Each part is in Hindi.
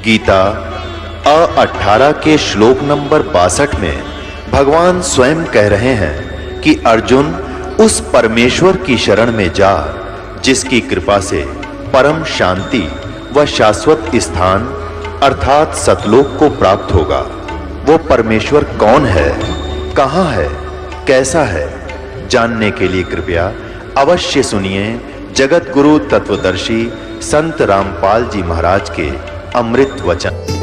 गीता 18 के श्लोक नंबर 62 में भगवान स्वयं कह रहे हैं कि अर्जुन उस परमेश्वर की शरण में जा जिसकी कृपा से परम शांति व शाश्वत स्थान अर्थात सतलोक को प्राप्त होगा। वो परमेश्वर कौन है, कहां है, कैसा है, जानने के लिए कृपया अवश्य सुनिए जगत गुरु तत्वदर्शी संत रामपाल जी महाराज के अमृत वचन।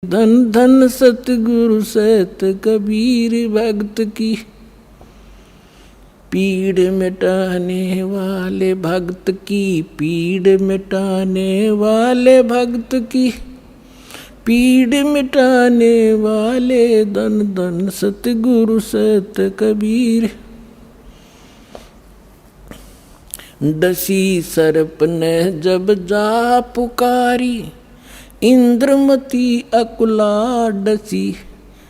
धन धन सतगुरु सत कबीर भक्त की, पीड़ मिटाने वाले भक्त की, पीड़ मिटाने वाले भक्त की, पीड़ मिटाने वाले धन धन सतगुरु सत कबीर। डसी सर्प ने जब जा पुकारी, इंद्रमती अकुला डसी।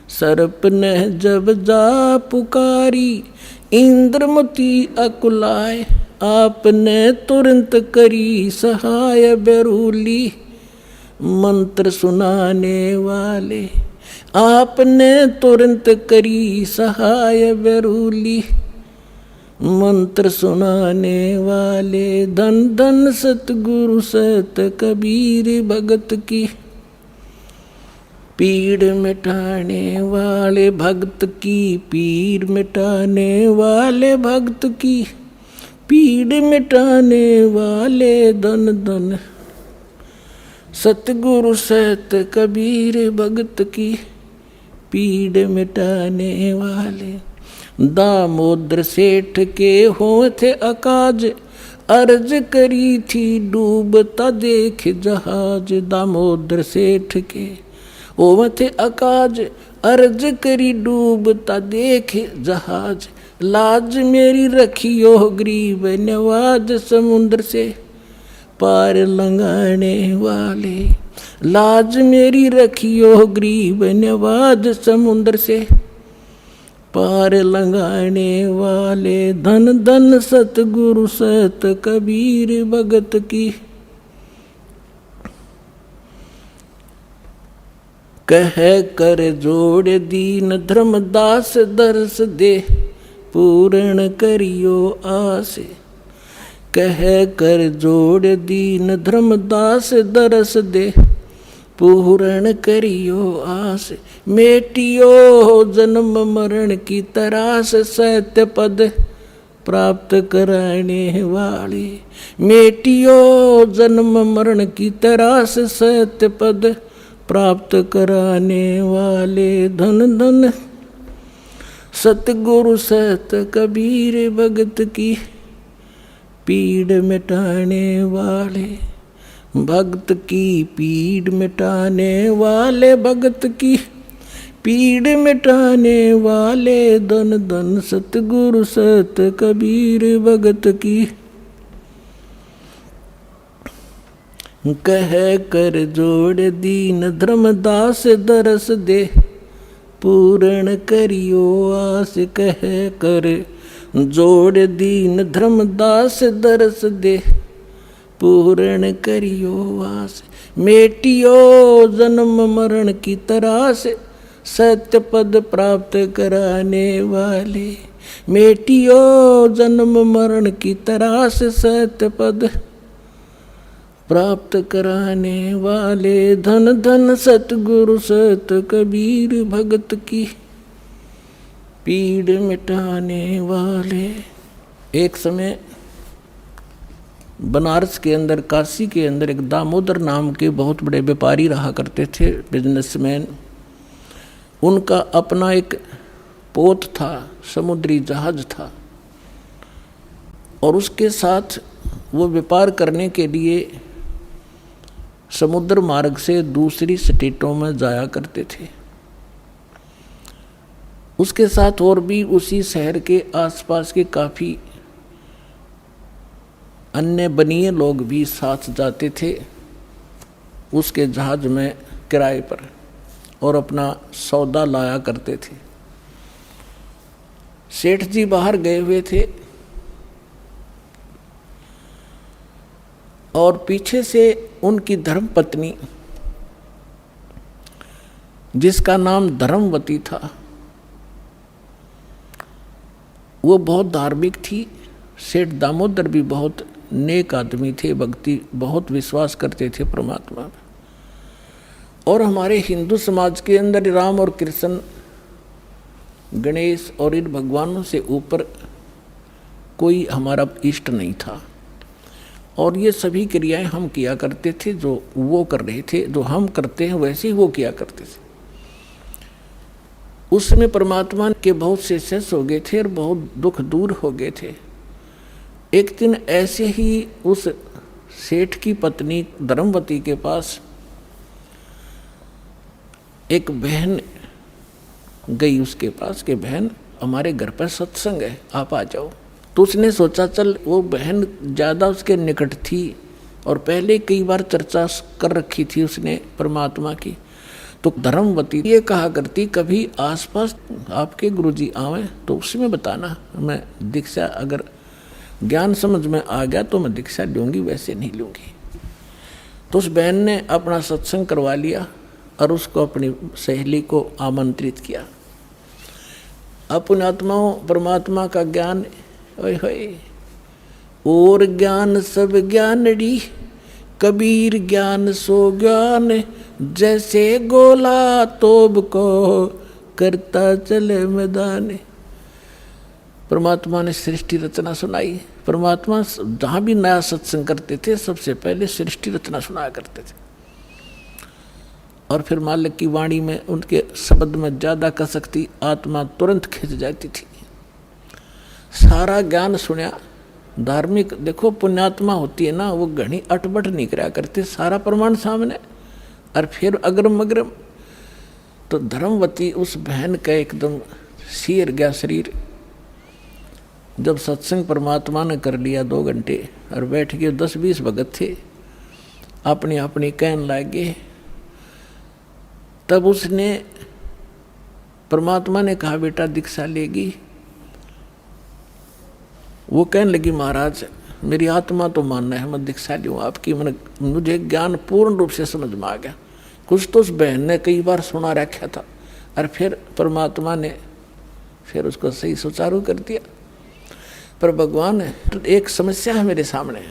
सर्प ने जब जा पुकारी, इंद्रमती अकुलाए। आपने तुरंत करी सहाय बेरूली, मंत्र सुनाने वाले। आपने तुरंत करी सहाय बेरूली, मंत्र सुनाने वाले। धन धन सतगुरु सत कबीर भगत की, पीड़ मिटाने वाले भक्त की, पीड़ मिटाने वाले भक्त की, पीड़ मिटाने वाले। धन धन सतगुरु सत कबीर भगत की, पीड़ मिटाने वाले। दामोदर सेठ के हो थे अकाज, अर्ज करी थी डूबता देख जहाज। दामोदर सेठ के हो थे अकाज, अर्ज करी डूबता देख जहाज। लाज मेरी रखियो गरीब नवाज, समुद्र से पार लंघाने वाले। लाज मेरी रखियो गरीब नवाज, समुद्र से पार लंघाने वाले। धन धन सतगुरु सत कबीर भगत की, कह कर जोड़ दीन धर्मदास दर्श दे, पूर्ण करियो आस। कह कर जोड़ दीन धर्मदास दर्श दे, पूर्ण करियो आस। मेटियो जन्म मरण की तरास, सत्य पद प्राप्त कराने वाले। मेटियो जन्म मरण की तरास, सत्य पद प्राप्त कराने वाले। धन धन सतगुरु सत कबीर भगत की, पीड़ मिटाने वाले भक्त की, पीड़ मिटाने वाले भक्त की, पीड़ मिटाने वाले। धन धन सतगुरु सत कबीर भगत की, कह कर जोड़ दीन धर्मदास दरस दे, पूर्ण करियो आस। कह कर जोड़ दीन धर्मदास दरस दे, पूर्ण करियो आस। मेटियो जन्म मरण की तरास, सत्य पद प्राप्त कराने वाले। मेटियो जन्म मरण की तरास, सत्य पद प्राप्त कराने वाले, धन धन सतगुरु सत कबीर भगत की पीड़ मिटाने वाले। एक समय बनारस के अंदर, काशी के अंदर एक दामोदर नाम के बहुत बड़े व्यापारी रहा करते थे, बिजनेसमैन। उनका अपना एक पोत था, समुद्री जहाज था, और उसके साथ वो व्यापार करने के लिए समुद्र मार्ग से दूसरी स्टेटों में जाया करते थे। उसके साथ और भी उसी शहर के आसपास के काफ़ी अन्य बनिए लोग भी साथ जाते थे उसके जहाज में किराए पर, और अपना सौदा लाया करते थे। सेठ जी बाहर गए हुए थे और पीछे से उनकी धर्मपत्नी, जिसका नाम धर्मवती था, वो बहुत धार्मिक थी। सेठ दामोदर भी बहुत नेक आदमी थे, भक्ति बहुत विश्वास करते थे परमात्मा में। और हमारे हिंदू समाज के अंदर राम और कृष्ण, गणेश और इन भगवानों से ऊपर कोई हमारा इष्ट नहीं था। और ये सभी क्रियाएं हम किया करते थे, जो वो कर रहे थे, जो हम करते हैं वैसे ही वो किया करते थे। उस समय परमात्मा के बहुत से शिष्य हो गए थे और बहुत दुख दूर हो गए थे। एक दिन ऐसे ही उस सेठ की पत्नी धर्मवती के पास एक बहन गई उसके पास कि बहन, हमारे घर पर सत्संग है, आप आ जाओ। तो उसने सोचा चल, वो बहन ज़्यादा उसके निकट थी और पहले कई बार चर्चा कर रखी थी उसने परमात्मा की। तो धर्मवती ये कहा करती, कभी आसपास आपके गुरुजी आवे तो उसमें बताना, मैं दीक्षा अगर ज्ञान समझ में आ गया तो मैं दीक्षा लूँगी, वैसे नहीं लूँगी। तो उस बहन ने अपना सत्संग करवा लिया और उसको अपनी सहेली को आमंत्रित किया। पुण्यात्माओं, परमात्मा का ज्ञान ओए होए, और ज्ञान सब ज्ञानड़ी, कबीर ज्ञान सो ज्ञान, जैसे गोला तोब को करता चले मैदान। परमात्मा ने सृष्टि रचना सुनाई। परमात्मा जहाँ भी नया सत्संग करते थे सबसे पहले सृष्टि रचना सुनाया करते थे, और फिर मालिक की वाणी में उनके शब्द में ज़्यादा कसक थी, आत्मा तुरंत खिंच जाती थी। सारा ज्ञान सुना। धार्मिक देखो, पुण्यात्मा होती है ना, वो घनी अटबट नहीं करा करते, सारा प्रमाण सामने, और फिर अग्रम अग्रम। तो धर्मवती उस बहन का एकदम सिर गया शरीर। जब सत्संग परमात्मा ने कर लिया 2 घंटे और बैठ के 10-20 भगत थे, अपनी अपनी कहन लगे। तब उसने, परमात्मा ने कहा बेटा दीक्षा लेगी। वो कहने लगी महाराज मेरी आत्मा तो मानना है, मैं दीक्षा लूँ आपकी, मुझे ज्ञान पूर्ण रूप से समझ में आ गया। कुछ तो उस बहन ने कई बार सुना रखा था, और फिर परमात्मा ने फिर उसको सही सुचारू कर दिया। पर भगवान है तो एक समस्या है मेरे सामने।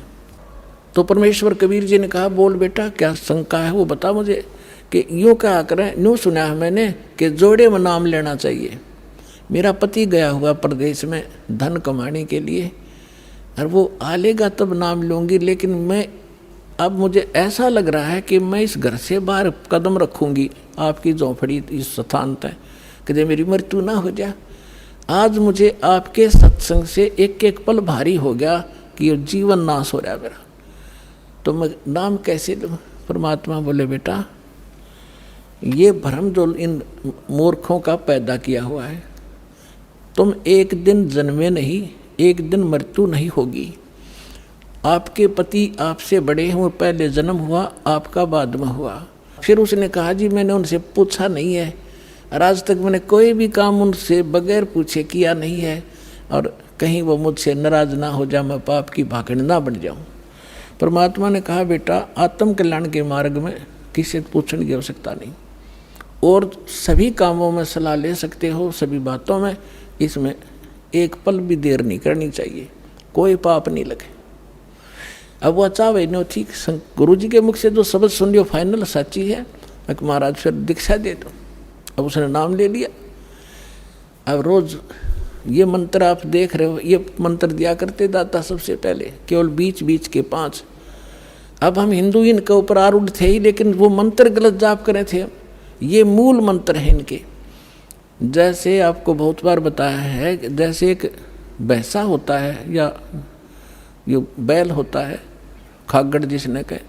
तो परमेश्वर कबीर जी ने कहा बोल बेटा क्या शंका है वो बता मुझे। कि यूँ कहा करें, यूँ सुना है मैंने कि जोड़े में नाम लेना चाहिए। मेरा पति गया हुआ प्रदेश में धन कमाने के लिए, और वो आ लेगा तब नाम लूँगी, लेकिन मैं अब मुझे ऐसा लग रहा है कि मैं इस घर से बाहर कदम रखूँगी आपकी झोंपड़ी इस स्थान तक, कि मेरी मृत्यु ना हो जाए। आज मुझे आपके सत्संग से एक एक पल भारी हो गया कि ये जीवन नाश हो रहा है मेरा, तो मैं नाम कैसे लूँ। परमात्मा बोले बेटा ये भ्रम जो इन मूर्खों का पैदा किया हुआ है, तुम एक दिन जन्मे नहीं, एक दिन मृत्यु नहीं होगी। आपके पति आपसे बड़े हैं, वो पहले जन्म हुआ, आपका बाद में हुआ। फिर उसने कहा जी मैंने उनसे पूछा नहीं है, और आज तक मैंने कोई भी काम उनसे बगैर पूछे किया नहीं है, और कहीं वो मुझसे नाराज ना हो जाए, मैं पाप की भागड़ ना बन जाऊं। परमात्मा ने कहा बेटा आत्म कल्याण के मार्ग में किसी से पूछने की आवश्यकता नहीं, और सभी कामों में सलाह ले सकते हो, सभी बातों में। इसमें एक पल भी देर नहीं करनी चाहिए, कोई पाप नहीं लगे। अब वो चावे नो ठीक गुरु जी के मुख से जो शब्द सुन लियो फाइनल सच्ची है, मैं महाराज फिर दीक्षा दे दो। अब उसने नाम ले लिया। अब रोज ये मंत्र आप देख रहे हो, ये मंत्र दिया करते दाता सबसे पहले, केवल बीच बीच के 5। अब हम हिंदू इनके ऊपर आरूढ़ थे ही, लेकिन वो मंत्र गलत जाप करे थे। ये मूल मंत्र हैं इनके। जैसे आपको बहुत बार बताया है, जैसे एक भैंसा होता है या ये बैल होता है, खागड़ जिसने कहे,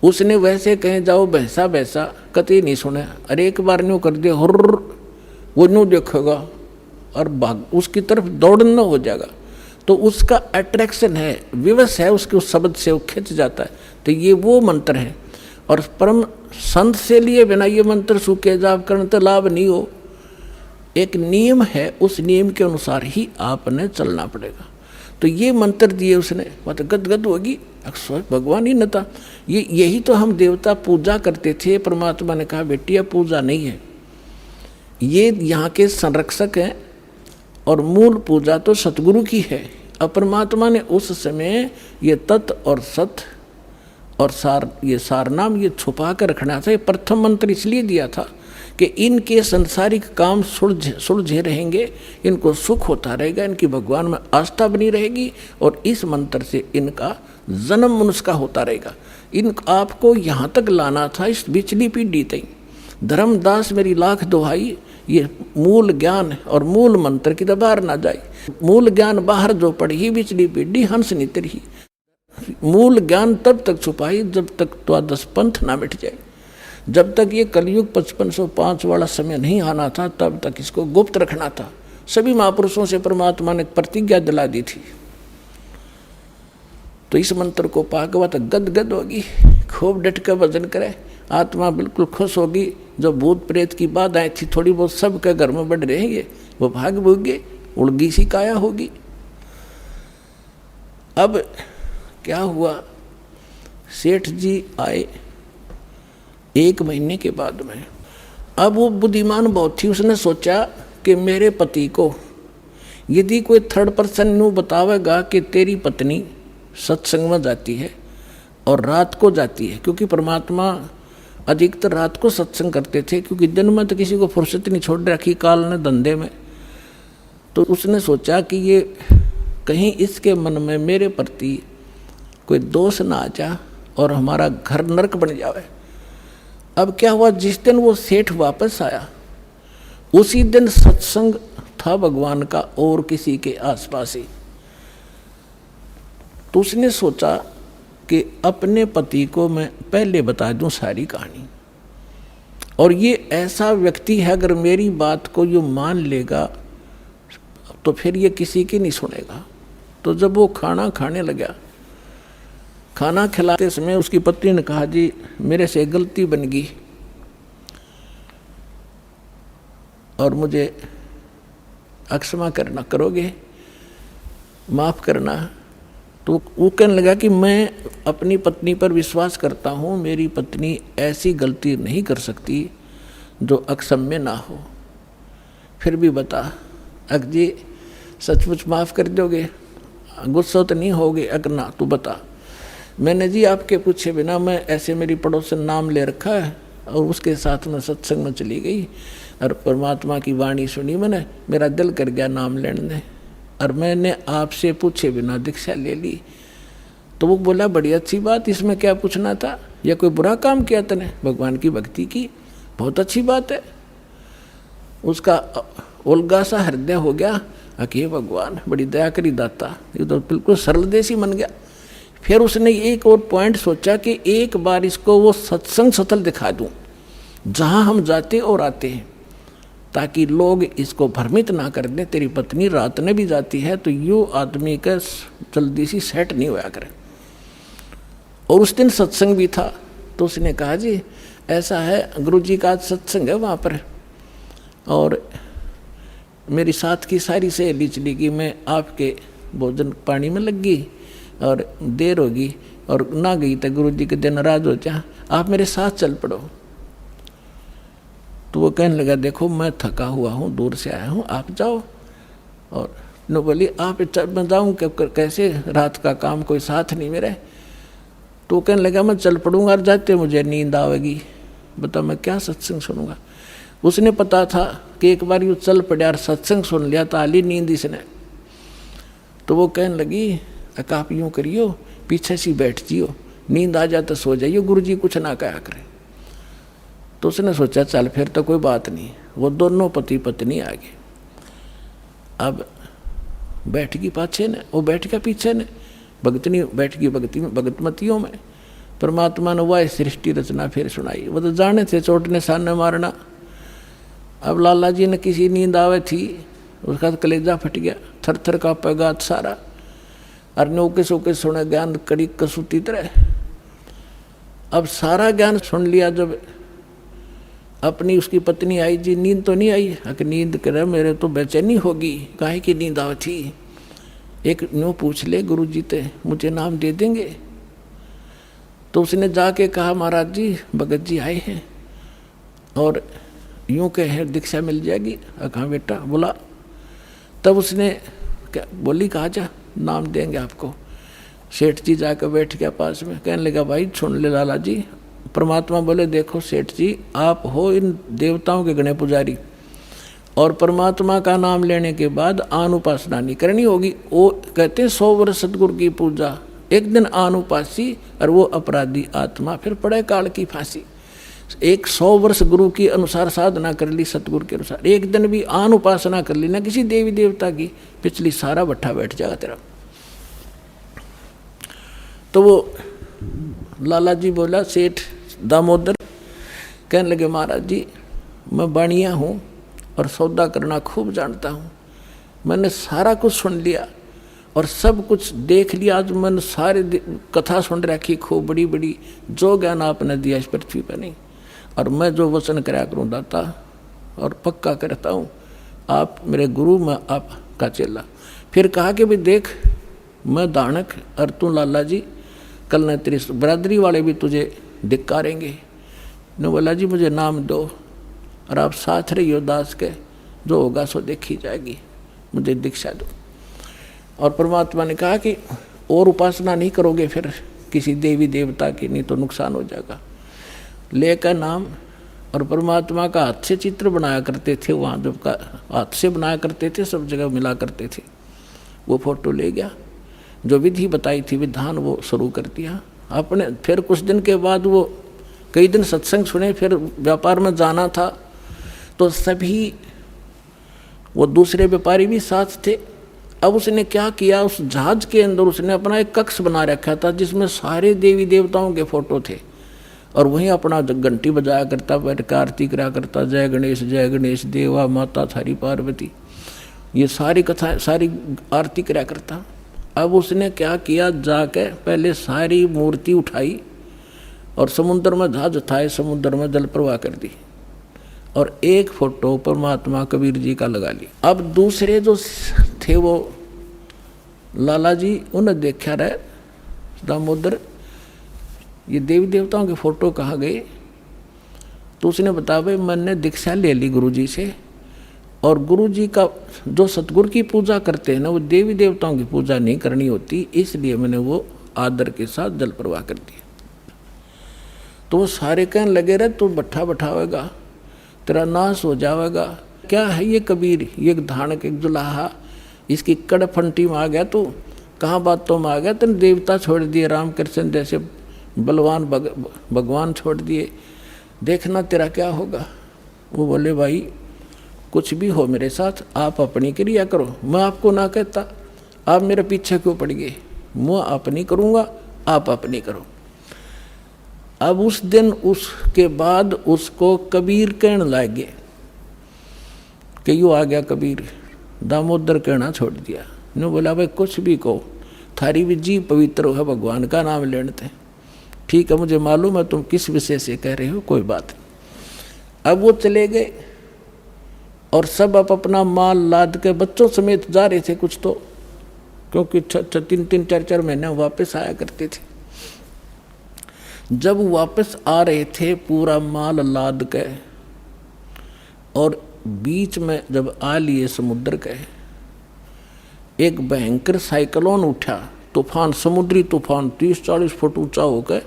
उसने वैसे कहे जाओ भैंसा भैंसा, कतई नहीं सुने। अरे एक बार न्यू कर दिया हुर्र, वो न्यू देखेगा और भाग उसकी तरफ दौड़ना हो जाएगा। तो उसका अट्रैक्शन है, विवश है उसके उस शब्द से, वो खिंच जाता है। तो ये वो मंत्र है। और परम संत से लिए बिना ये मंत्र सूखे जाप करने तो लाभ नहीं हो। एक नियम है, उस नियम के अनुसार ही आपने चलना पड़ेगा। तो ये मंत्र दिए उसने, बात गदगद होगी, अक्सर भगवान ही न था। यही तो हम देवता पूजा करते थे। परमात्मा ने कहा बेटिया पूजा नहीं है, ये यहाँ के संरक्षक हैं और मूल पूजा तो सतगुरु की है। अब परमात्मा ने उस समय ये तत् और सत और सार, ये सार नाम ये छुपा कर रखना था। ये प्रथम मंत्र इसलिए दिया था कि इनके संसारिक काम सुलझे रहेंगे, इनको सुख होता रहेगा, इनकी भगवान में आस्था बनी रहेगी और इस मंत्र से इनका जन्म मनुष्य का होता रहेगा। इन आपको यहाँ तक लाना था, इस बिचली पीढ़ी तक। धर्मदास मेरी लाख दुहाई, ये मूल ज्ञान और मूल मंत्र की तो बाहर ना जाए। मूल ज्ञान बाहर जो पढ़ी, बिचली पीढ़ी हंस नितर ही। मूल ज्ञान तब तक छुपाई जब तक द्वादश पंथ ना मिट जाए। जब तक ये कलयुग 5505 वाला समय नहीं आना था, तब तक इसको गुप्त रखना था। सभी महापुरुषों से परमात्मा ने प्रतिज्ञा दिला दी थी। तो इस मंत्र को पाकवा तो गदगद होगी, खूब डट कर भजन करे, आत्मा बिल्कुल खुश होगी। जो भूत प्रेत की बाधाएं थी थोड़ी बहुत सब के घर में बढ़ रहेंगे, वो भाग भूगे, उड़गी सी काया होगी। अब क्या हुआ, सेठ जी आए 1 महीने के बाद में। अब वो बुद्धिमान बहुत थी, उसने सोचा कि मेरे पति को यदि कोई थर्ड पर्सन नु बतावेगा कि तेरी पत्नी सत्संग में जाती है और रात को जाती है, क्योंकि परमात्मा अधिकतर रात को सत्संग करते थे, क्योंकि दिन में तो किसी को फुर्सत नहीं छोड़ रखी काल ने धंधे में। तो उसने सोचा कि ये कहीं इसके मन में मेरे प्रति कोई दोष ना आ जा और हमारा घर नरक बन जावे। अब क्या हुआ, जिस दिन वो सेठ वापस आया उसी दिन सत्संग था भगवान का और किसी के आसपास ही। तो उसने सोचा कि अपने पति को मैं पहले बता दूं सारी कहानी, और ये ऐसा व्यक्ति है अगर मेरी बात को ये मान लेगा तो फिर ये किसी की नहीं सुनेगा। तो जब वो खाना खाने लगा, खाना खिलाते समय उसकी पत्नी ने कहा जी मेरे से गलती बन गई और मुझे अक्षमा करना, करोगे, माफ़ करना। तो वो कहने लगा कि मैं अपनी पत्नी पर विश्वास करता हूँ, मेरी पत्नी ऐसी गलती नहीं कर सकती जो अक्षम्य ना हो। फिर भी बता अक जी सचमुच माफ़ कर दोगे, गुस्सा तो नहीं होगे? अगर ना तो बता। मैंने जी आपके पूछे बिना मैं ऐसे मेरी पड़ोसन नाम ले रखा है और उसके साथ में सत्संग में चली गई और परमात्मा की वाणी सुनी मैंने, मेरा दिल कर गया नाम लेने, और मैंने आपसे पूछे बिना दीक्षा ले ली। तो वो बोला बड़ी अच्छी बात, इसमें क्या पूछना था, या कोई बुरा काम किया तूने? भगवान की भक्ति की, बहुत अच्छी बात है। उसका उल्गा सा हृदय हो गया, अके भगवान बड़ी दया करी दाता, ये तो बिल्कुल सरल देसी बन गया। फिर उसने एक और पॉइंट सोचा कि एक बार इसको वो सत्संग स्थल दिखा दूं जहां हम जाते और आते हैं, ताकि लोग इसको भ्रमित ना कर दें तेरी पत्नी रात में भी जाती है, तो यो आदमी का जल्दी सी सेट नहीं होया करे। और उस दिन सत्संग भी था। तो उसने कहा जी ऐसा है, गुरु जी का आज सत्संग है वहाँ पर, और मेरी साथ की सारी सहेली चली गई, मैं आपके भोजन पानी में लग गई और देर होगी और ना गई तो गुरु जी के दिन नाराज हो जा, आप मेरे साथ चल पड़ो। तो वो कहने लगा देखो मैं थका हुआ हूँ, दूर से आया हूँ, आप जाओ। और नो बोली आप मैं जाऊँ कैसे, रात का काम कोई साथ नहीं मेरे। तो कहने लगा मैं चल पड़ूंगा और जाते मुझे नींद आवेगी, बता मैं क्या सत्संग सुनूंगा। उसने पता था कि एक बार यूँ चल पड़ा और सत्संग सुन लिया तो आली नींद इसने। तो वो कहने लगी आप यूँ करियो, पीछे से बैठ जियो, नींद आ जाए तो सो जाइयो, गुरुजी कुछ ना कहा करें। तो उसने सोचा चल फिर तो कोई बात नहीं। वो दोनों पति पत्नी आ गए। अब बैठ गई पाछे ने, वो बैठ गया पीछे ने, भगतनी बैठ गई भगतमतियों में। परमात्मा ने वह सृष्टि रचना फिर सुनाई। वो तो जाने थे चोट ने सामने मारना। अब लाला जी ने किसी नींद आवे थी, उसका कलेजा फट गया, थर थर का पैगात सारा, और नौके सोके सुने ज्ञान कड़ी कसूती तरह। अब सारा ज्ञान सुन लिया। जब अपनी उसकी पत्नी आई, जी नींद तो नहीं आई? कि नींद करे मेरे तो बेचैनी होगी, काहे की नींद आवे थी? एक न्यू पूछ ले गुरुजी ते मुझे नाम दे देंगे। तो उसने जाके कहा महाराज जी भगत जी आए हैं और यूँ कहे दीक्षा मिल जाएगी। कहा बेटा बोला। तब उसने क्या बोली, कहा जा नाम देंगे आपको। सेठ जी जाकर बैठ गया पास में, कहने लगा भाई सुन ले लाला जी। परमात्मा बोले देखो सेठ जी आप हो इन देवताओं के गणे पुजारी, और परमात्मा का नाम लेने के बाद आन उपासना नहीं करनी होगी। वो कहते हैं 100 वर्ष सतगुरु की पूजा, एक दिन आन उपासी और वो अपराधी आत्मा फिर पड़े काल की फांसी। 100 वर्ष गुरु की अनुसार साधना कर ली, सतगुरु के अनुसार, एक दिन भी आन उपासना कर ली ना किसी देवी देवता की, पिछली सारा भट्ठा बैठ जाएगा तेरा। तो वो लाला जी बोला सेठ दामोदर, कहने लगे महाराज जी मैं बाणिया हूँ और सौदा करना खूब जानता हूँ, मैंने सारा कुछ सुन लिया और सब कुछ देख लिया। आज मैंने सारे कथा सुन रखी खूब बड़ी बड़ी, जो ज्ञान आपने दिया इस पृथ्वी पर नहीं, और मैं जो वचन कराया करूँ दाता और पक्का करता हूँ, आप मेरे गुरु मैं आपका चेला। फिर कहा कि भाई देख मैं दानक और तू लाला जी, कल न तेरी बरादरी वाले भी तुझे धिक्कारेंगे। ने बोला जी मुझे नाम दो और आप साथ रहियो दास के, जो होगा सो देखी जाएगी, मुझे दीक्षा दो। और परमात्मा ने कहा कि और उपासना नहीं करोगे फिर किसी देवी देवता की, नहीं तो नुकसान हो जाएगा। लेकर नाम और परमात्मा का हाथ से चित्र बनाया करते थे, वहाँ जब का हाथ से बनाया करते थे, सब जगह मिला करते थे। वो फोटो ले गया, जो विधि बताई थी विधान वो शुरू कर दिया आपने। फिर कुछ दिन के बाद वो कई दिन सत्संग सुने, फिर व्यापार में जाना था तो सभी वो दूसरे व्यापारी भी साथ थे। अब उसने क्या किया, उस जहाज के अंदर उसने अपना एक कक्ष बना रखा था जिसमें सारे देवी देवताओं के फोटो थे, और वहीं अपना घंटी बजाया करता, बैठ कर आरती करा करता, जय गणेश देवा माता थारी पार्वती, ये सारी कथा सारी आरती करा करता। अब उसने क्या किया, जाके पहले सारी मूर्ति उठाई और समुद्र में जहाज उठाए, समुद्र में जल प्रवाह कर दी, और एक फोटो परमात्मा कबीर जी का लगा लिया। अब दूसरे जो थे वो लाला जी, उन्हें देखा रहे दामोदर ये देवी देवताओं के फोटो कहाँ गए। तो उसने बताया भाई मैंने दीक्षा ले ली गुरुजी से, और गुरुजी का जो सतगुरु की पूजा करते हैं ना, वो देवी देवताओं की पूजा नहीं करनी होती, इसलिए मैंने वो आदर के साथ जल प्रवाह कर दिया। तो वो सारे कहने लगे रहे तू भट्ठा बैठावेगा, तेरा नाश हो जाएगा। क्या है ये कबीर, ये धानक एक जुलाहा, इसकी कड़ फंटी में आ गया तू, कहाँ बातों में आ गया, तेने देवता छोड़ दिए, रामकृष्ण जैसे बलवान भगवान छोड़ दिए, देखना तेरा क्या होगा। वो बोले भाई कुछ भी हो मेरे साथ, आप अपनी क्रिया करो, मैं आपको ना कहता, आप मेरे पीछे क्यों पड़ गए, मैं अपनी करूँगा आप अपनी करो। अब उस दिन उसके बाद उसको कबीर कहने लगे कि यूँ आ गया कबीर, दामोदर कहना छोड़ दिया। ने बोला भाई कुछ भी कहो, थारी भी जी पवित्र है, भगवान का नाम लेते। ठीक है मुझे मालूम है तुम किस विषय से कह रहे हो, कोई बात नहीं। अब वो चले गए और सब अपना माल लाद के बच्चों समेत जा रहे थे कुछ तो, क्योंकि 3-3 4-4 महीने वापस आया करते थे। जब वापस आ रहे थे पूरा माल लाद के, और बीच में जब आ लिए समुद्र के, एक भयंकर साइक्लोन उठा, तूफान, समुद्री तूफान 30-40 फुट ऊंचा होकर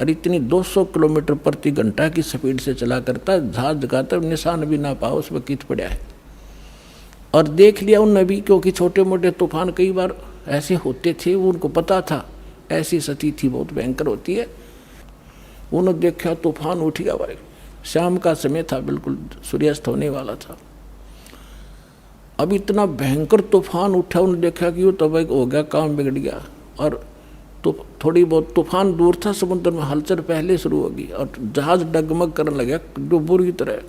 और इतनी 200 किलोमीटर प्रति घंटा की स्पीड से चला करता, जहाज का तब निशान भी ना पाओ उसमें कित पड़ा है। और देख लिया उनने भी, क्योंकि छोटे मोटे तूफान कई बार ऐसे होते थे, उनको पता था ऐसी स्थिति बहुत भयंकर होती है। उन्होंने देखा तूफान उठ गया भाई, शाम का समय था, बिल्कुल सूर्यास्त होने वाला था। अब इतना भयंकर तूफान उठा, उन्होंने देखा कि वो तब हो गया, काम बिगड़ गया। और तो थोड़ी बहुत तूफान दूर था, समुद्र में हलचल पहले शुरू होगी और जहाज डगमग करने लगा जो बुरी तरह।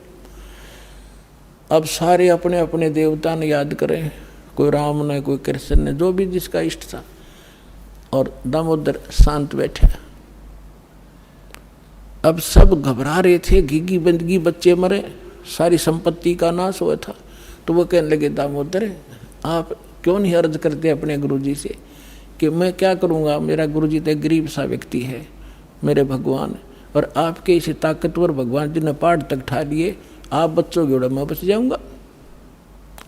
अब सारे अपने अपने देवता ने याद करें, कोई राम ने, कोई कृष्ण ने, जो भी जिसका इष्ट था। और दामोदर शांत बैठा। अब सब घबरा रहे थे, घिघी बंदगी, बच्चे मरे, सारी संपत्ति का नाश हुआ था। तो वो कहने लगे, दामोदर आप क्यों नहीं अर्ज करते अपने गुरुजी से कि मैं क्या करूँगा, मेरा गुरुजी तो गरीब सा व्यक्ति है, मेरे भगवान, और आपके इसे ताकतवर भगवान जी ने पहाड़ तक ठा लिए, आप बच्चों की मैं बच जाऊँगा,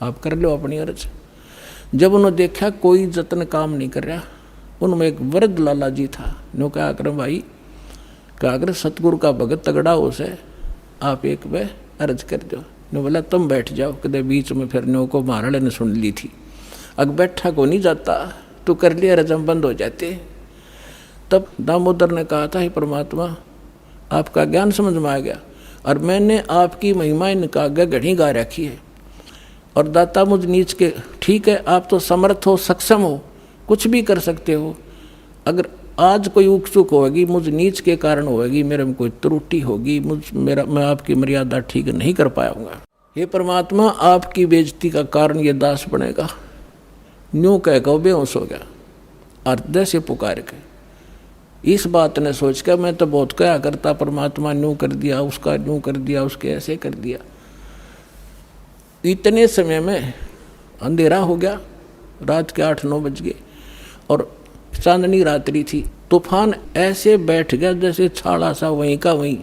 आप कर लो अपनी अर्ज। जब उन्होंने देखा कोई जतन काम नहीं कर रहा, उनमें एक वृद्ध लाला जी था। नो क्या कर भाई, क्या अगर सतगुरु का भगत तगड़ा हो से आप एक बार अर्ज कर दो। ने बोला तुम बैठ जाओ, कदे बीच में फिर नो को महाराज ने सुन ली थी, अग बैठा को नहीं जाता, तो कर लिया रजम बंद हो जाते। तब दामोदर ने कहा था, हे परमात्मा आपका ज्ञान समझ में आ गया और मैंने आपकी महिमा इनका आगे घड़ी गा रखी है। और दाता मुझ नीच के, ठीक है आप तो समर्थ हो, सक्षम हो, कुछ भी कर सकते हो, अगर आज कोई उकचुक होगी मुझ नीच के कारण होगी, मेरे में कोई त्रुटि होगी, मैं आपकी मर्यादा ठीक नहीं कर पाऊंगा। हे परमात्मा आपकी बेइज्जती का कारण ये दास बनेगा। न्यू कह के बेहोश हो गया हृदय से पुकार के। इस बात ने सोच कर मैं तो बहुत क्या करता, परमात्मा न्यू कर दिया, उसका न्यू कर दिया, उसके ऐसे कर दिया। इतने समय में अंधेरा हो गया, रात के 8-9 बज गए और चांदनी रात्रि थी। तूफान ऐसे बैठ गया जैसे छाड़ा सा, वहीं का वहीं,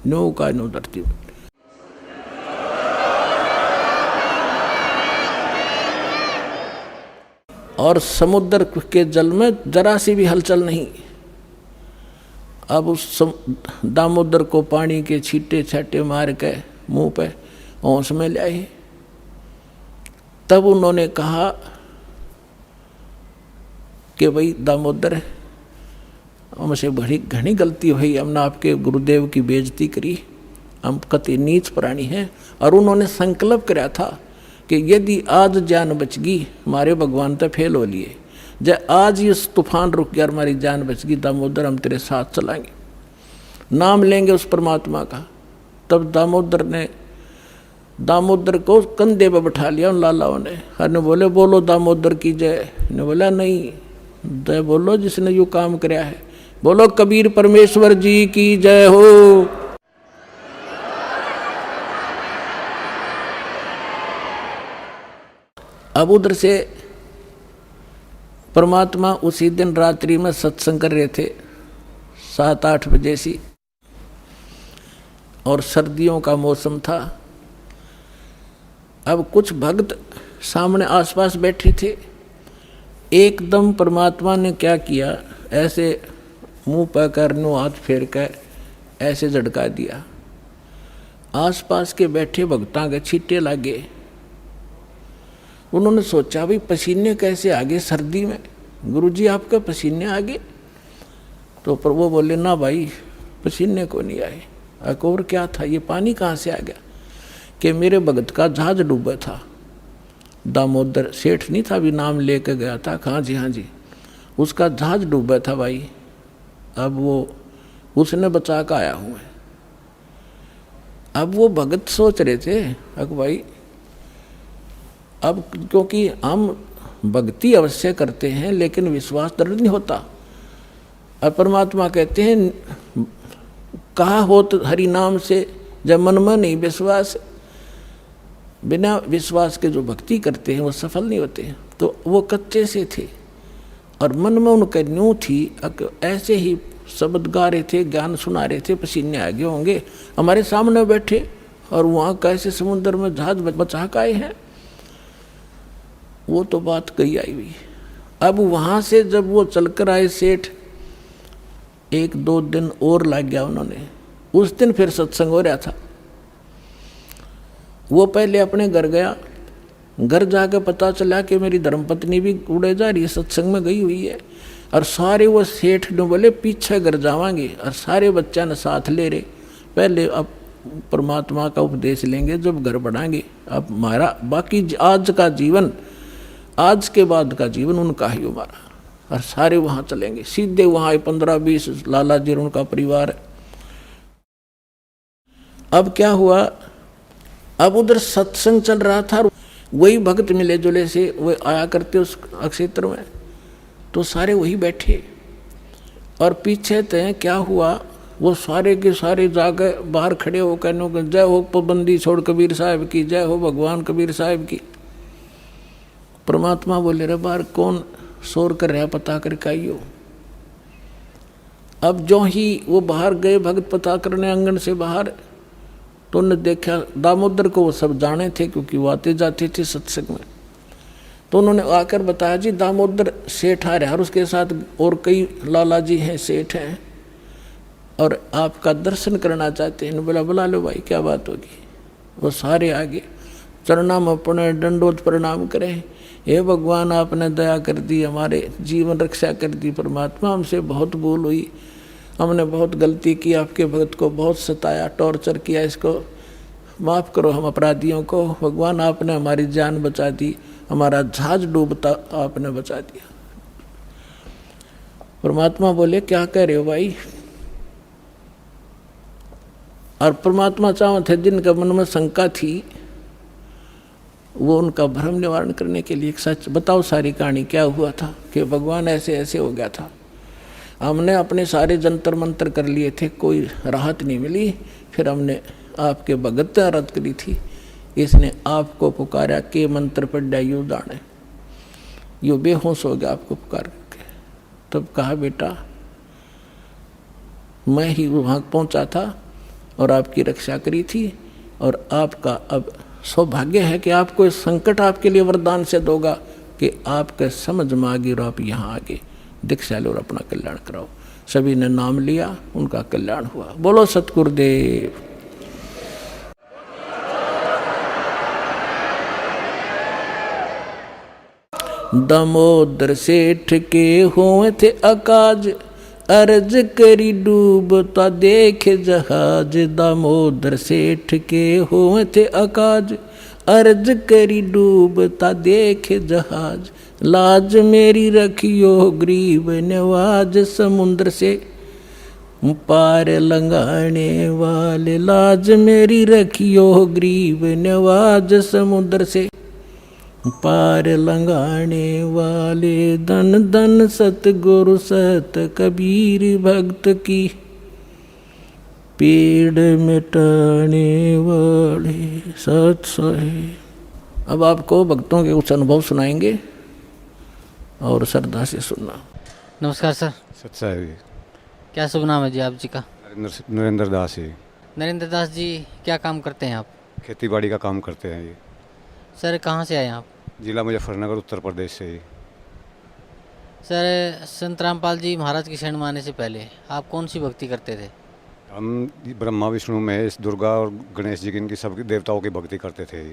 न्यू का न्यू धरती। और समुद्र के जल में जरा सी भी हलचल नहीं। अब उस दामोदर को पानी के छींटे छाटे मार के मुंह पे होश में ले आए। तब उन्होंने कहा कि भाई दामोदर हमसे बड़ी घनी गलती हुई, हमने आपके गुरुदेव की बेइज्जती करी, हम कति नीच प्राणी हैं। और उन्होंने संकल्प कराया था कि यदि आज जान बच गई, हमारे भगवान तो फेल हो लिए, जब आज इस तूफान रुक गया, हमारी जान बच गई, दामोदर हम तेरे साथ चलाएंगे, नाम लेंगे उस परमात्मा का। तब दामोदर को कंधे पे बैठा लिया उन लालाओं ने। हर ने बोले बोलो दामोदर की जय। ने बोला नहीं, जय बोलो जिसने यो काम कराया है, बोलो कबीर परमेश्वर जी की जय हो। अब उधर से परमात्मा उसी दिन रात्रि में सत्संग कर रहे थे 7-8 बजे सी, और सर्दियों का मौसम था। अब कुछ भक्त सामने आसपास बैठे थे। एकदम परमात्मा ने क्या किया, ऐसे मुंह पर करनो हाथ फेर कर ऐसे झटका दिया। आसपास के बैठे भक्तां के छींटे लगे। उन्होंने सोचा भाई पसीने कैसे आ गए सर्दी में, गुरुजी आपके पसीने आ गए? तो पर वो बोले ना भाई पसीने को नहीं आए। और क्या था, ये पानी कहाँ से आ गया? कि मेरे भगत का जहाज डूबा था, दामोदर सेठ नहीं था, भी नाम लेके गया था। हाँ जी, उसका जहाज डूबा था भाई, अब वो उसने बचा कर आया हूँ मैं। अब वो भगत सोच रहे थे अब भाई, अब क्योंकि हम भक्ति अवश्य करते हैं लेकिन विश्वास दृढ़ नहीं होता। और परमात्मा कहते हैं कहा हो तो हरि नाम से, जब मन में नहीं विश्वास, बिना विश्वास के जो भक्ति करते हैं वो सफल नहीं होते। तो वो कच्चे से थे और मन में उनका न्यू थी, ऐसे ही शब्द गा रहे थे, ज्ञान सुना रहे थे, पसीने आ गए होंगे, हमारे सामने बैठे और वहाँ कैसे समुद्र में जहाज बचा के आए हैं। वो तो बात कही आई हुई। अब वहां से जब वो चलकर आए सेठ, 1-2 दिन और लग गया उन्होंने। उस दिन फिर सत्संग हो रहा था। वो पहले अपने घर गया, घर जाकर पता चला कि मेरी धर्मपत्नी भी उड़े जा रही है, सत्संग में गई हुई है। और सारे वो सेठ ने बोले पीछे घर जावांगे, और सारे बच्चा ने साथ ले रहे। पहले अब परमात्मा का उपदेश लेंगे, जब घर बढ़ाएंगे। अब हमारा बाकी आज का जीवन, आज के बाद का जीवन उनका ही हमारा। और सारे वहाँ चलेंगे, सीधे वहाँ 15-20 लाला जी और उनका परिवार। अब क्या हुआ, अब उधर सत्संग चल रहा था, वही भक्त मिले जुले से वो आया करते उस क्षेत्र में, तो सारे वही बैठे। और पीछे थे क्या हुआ, वो सारे के सारे जाकर बाहर खड़े हो कहने जय हो पाबंदी छोड़ कबीर साहब की, जय हो भगवान कबीर साहब की। परमात्मा बोले रे बाहर कौन शोर कर रहा, पता करके आइयो। अब जो ही वो बाहर गए भक्त पता करने आंगन से बाहर, तो उन्होंने देखा दामोदर को, वो सब जाने थे क्योंकि वो आते जाते थे सत्संग में। तो उन्होंने आकर बताया जी दामोदर सेठ आ रहा है और उसके साथ और कई लाला जी हैं, सेठ हैं, और आपका दर्शन करना चाहते हैं। बोला बुला लो भाई, क्या बात होगी। वो सारे आगे चरणा में अपने दंडोत प्रणाम करें, हे भगवान आपने दया कर दी, हमारे जीवन रक्षा कर दी। परमात्मा हमसे बहुत भूल हुई, हमने बहुत गलती की, आपके भक्त को बहुत सताया, टॉर्चर किया, इसको माफ़ करो हम अपराधियों को। भगवान आपने हमारी जान बचा दी, हमारा जहाज डूबता आपने बचा दिया। परमात्मा बोले क्या कह रहे हो भाई। और परमात्मा चाहते थे जिनका मन में शंका थी, वो उनका भ्रम निवारण करने के लिए एक सच बताओ, सारी कहानी क्या हुआ था कि भगवान ऐसे ऐसे हो गया था। हमने अपने सारे जंतर मंतर कर लिए थे, कोई राहत नहीं मिली। फिर हमने आपके भगत आराध करी थी, इसने आपको पुकारा के मंत्र पढ़ा यू दाने, यो बेहोश हो गया आपको पुकार करके। तब कहा बेटा मैं ही वहाँ पहुँचा था और आपकी रक्षा करी थी, और आपका अब सौभाग्य है कि आपको इस संकट आपके लिए वरदान से दोगा कि आपके समझ में आ गई और आप यहाँ आगे दीक्षा लो और अपना कल्याण कराओ। सभी ने नाम लिया, उनका कल्याण हुआ। बोलो सतगुरुदेव। दामोदर सेठ के हुए थे अकाज, अर्ज करी डूबता देखे जहाज। दामोदर सेठ के हुए थे अकाज, अर्ज करी डूबता देखे जहाज। लाज मेरी रखियो गरीब नवाज, समुद्र से पार लंघाने वाले। लाज मेरी रखियो गरीब नवाज, समुद्र से पार लंघाने वाले। धन धन सतगुरु सत कबीर भक्त की, पेड़ मिटाने वाले सत सोहे। अब आपको भक्तों के कुछ अनुभव सुनाएंगे और श्रद्धा से सुनना। नमस्कार सर। सच्चा है। क्या शुभ नाम है जी आप जी का? नरेंद्र दास है। नरेंद्र दास जी क्या काम करते हैं आप? खेती बाड़ी का काम करते हैं ये। सर कहाँ से आए आप? जिला मुजफ्फरनगर उत्तर प्रदेश से ही। सर संत रामपाल जी महाराज की शरण में आने से पहले आप कौन सी भक्ति करते थे? हम ब्रह्मा विष्णु महेश दुर्गा और गणेश जी की, इनकी सब देवताओं की भक्ति करते थे।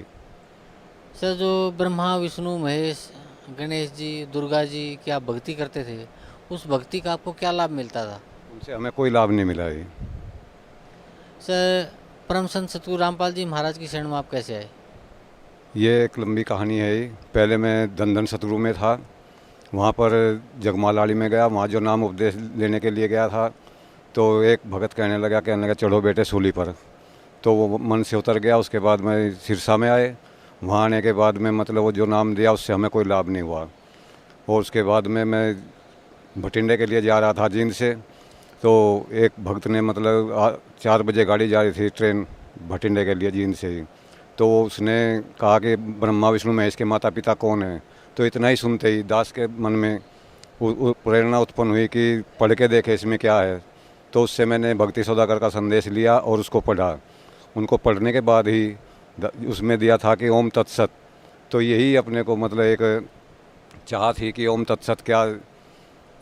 सर जो ब्रह्मा विष्णु महेश गणेश जी दुर्गा जी की आप भक्ति करते थे, उस भक्ति का आपको क्या लाभ मिलता था? उनसे हमें कोई लाभ नहीं मिला है। सर परम संत सतगुरु रामपाल जी महाराज की शरण में आप कैसे आए? ये एक लंबी कहानी है। पहले मैं दंदन सतगुरु में था, वहाँ पर जगमालाड़ी में गया। वहाँ जो नाम उपदेश लेने के लिए गया था, तो एक भगत कहने लगा चढ़ो बेटे सूली पर। तो वो मन से उतर गया। उसके बाद मैं सिरसा में आए। वहाँ आने के बाद में मतलब वो जो नाम दिया उससे हमें कोई लाभ नहीं हुआ। और उसके बाद में मैं भटिंडे के लिए जा रहा था जींद से, तो एक भक्त ने मतलब 4 बजे गाड़ी जा रही थी ट्रेन भटिंडे के लिए जींद से ही। तो उसने कहा कि ब्रह्मा विष्णु महेश के माता पिता कौन हैं। तो इतना ही सुनते ही दास के मन में प्रेरणा उत्पन्न हुई कि पढ़ के देखे इसमें क्या है। तो उससे मैंने भक्ति सौदागर का संदेश लिया और उसको पढ़ा। उनको पढ़ने के बाद ही उसमें दिया था कि ओम तत्सत। तो यही अपने को मतलब एक चाह थी कि ओम तत्सत क्या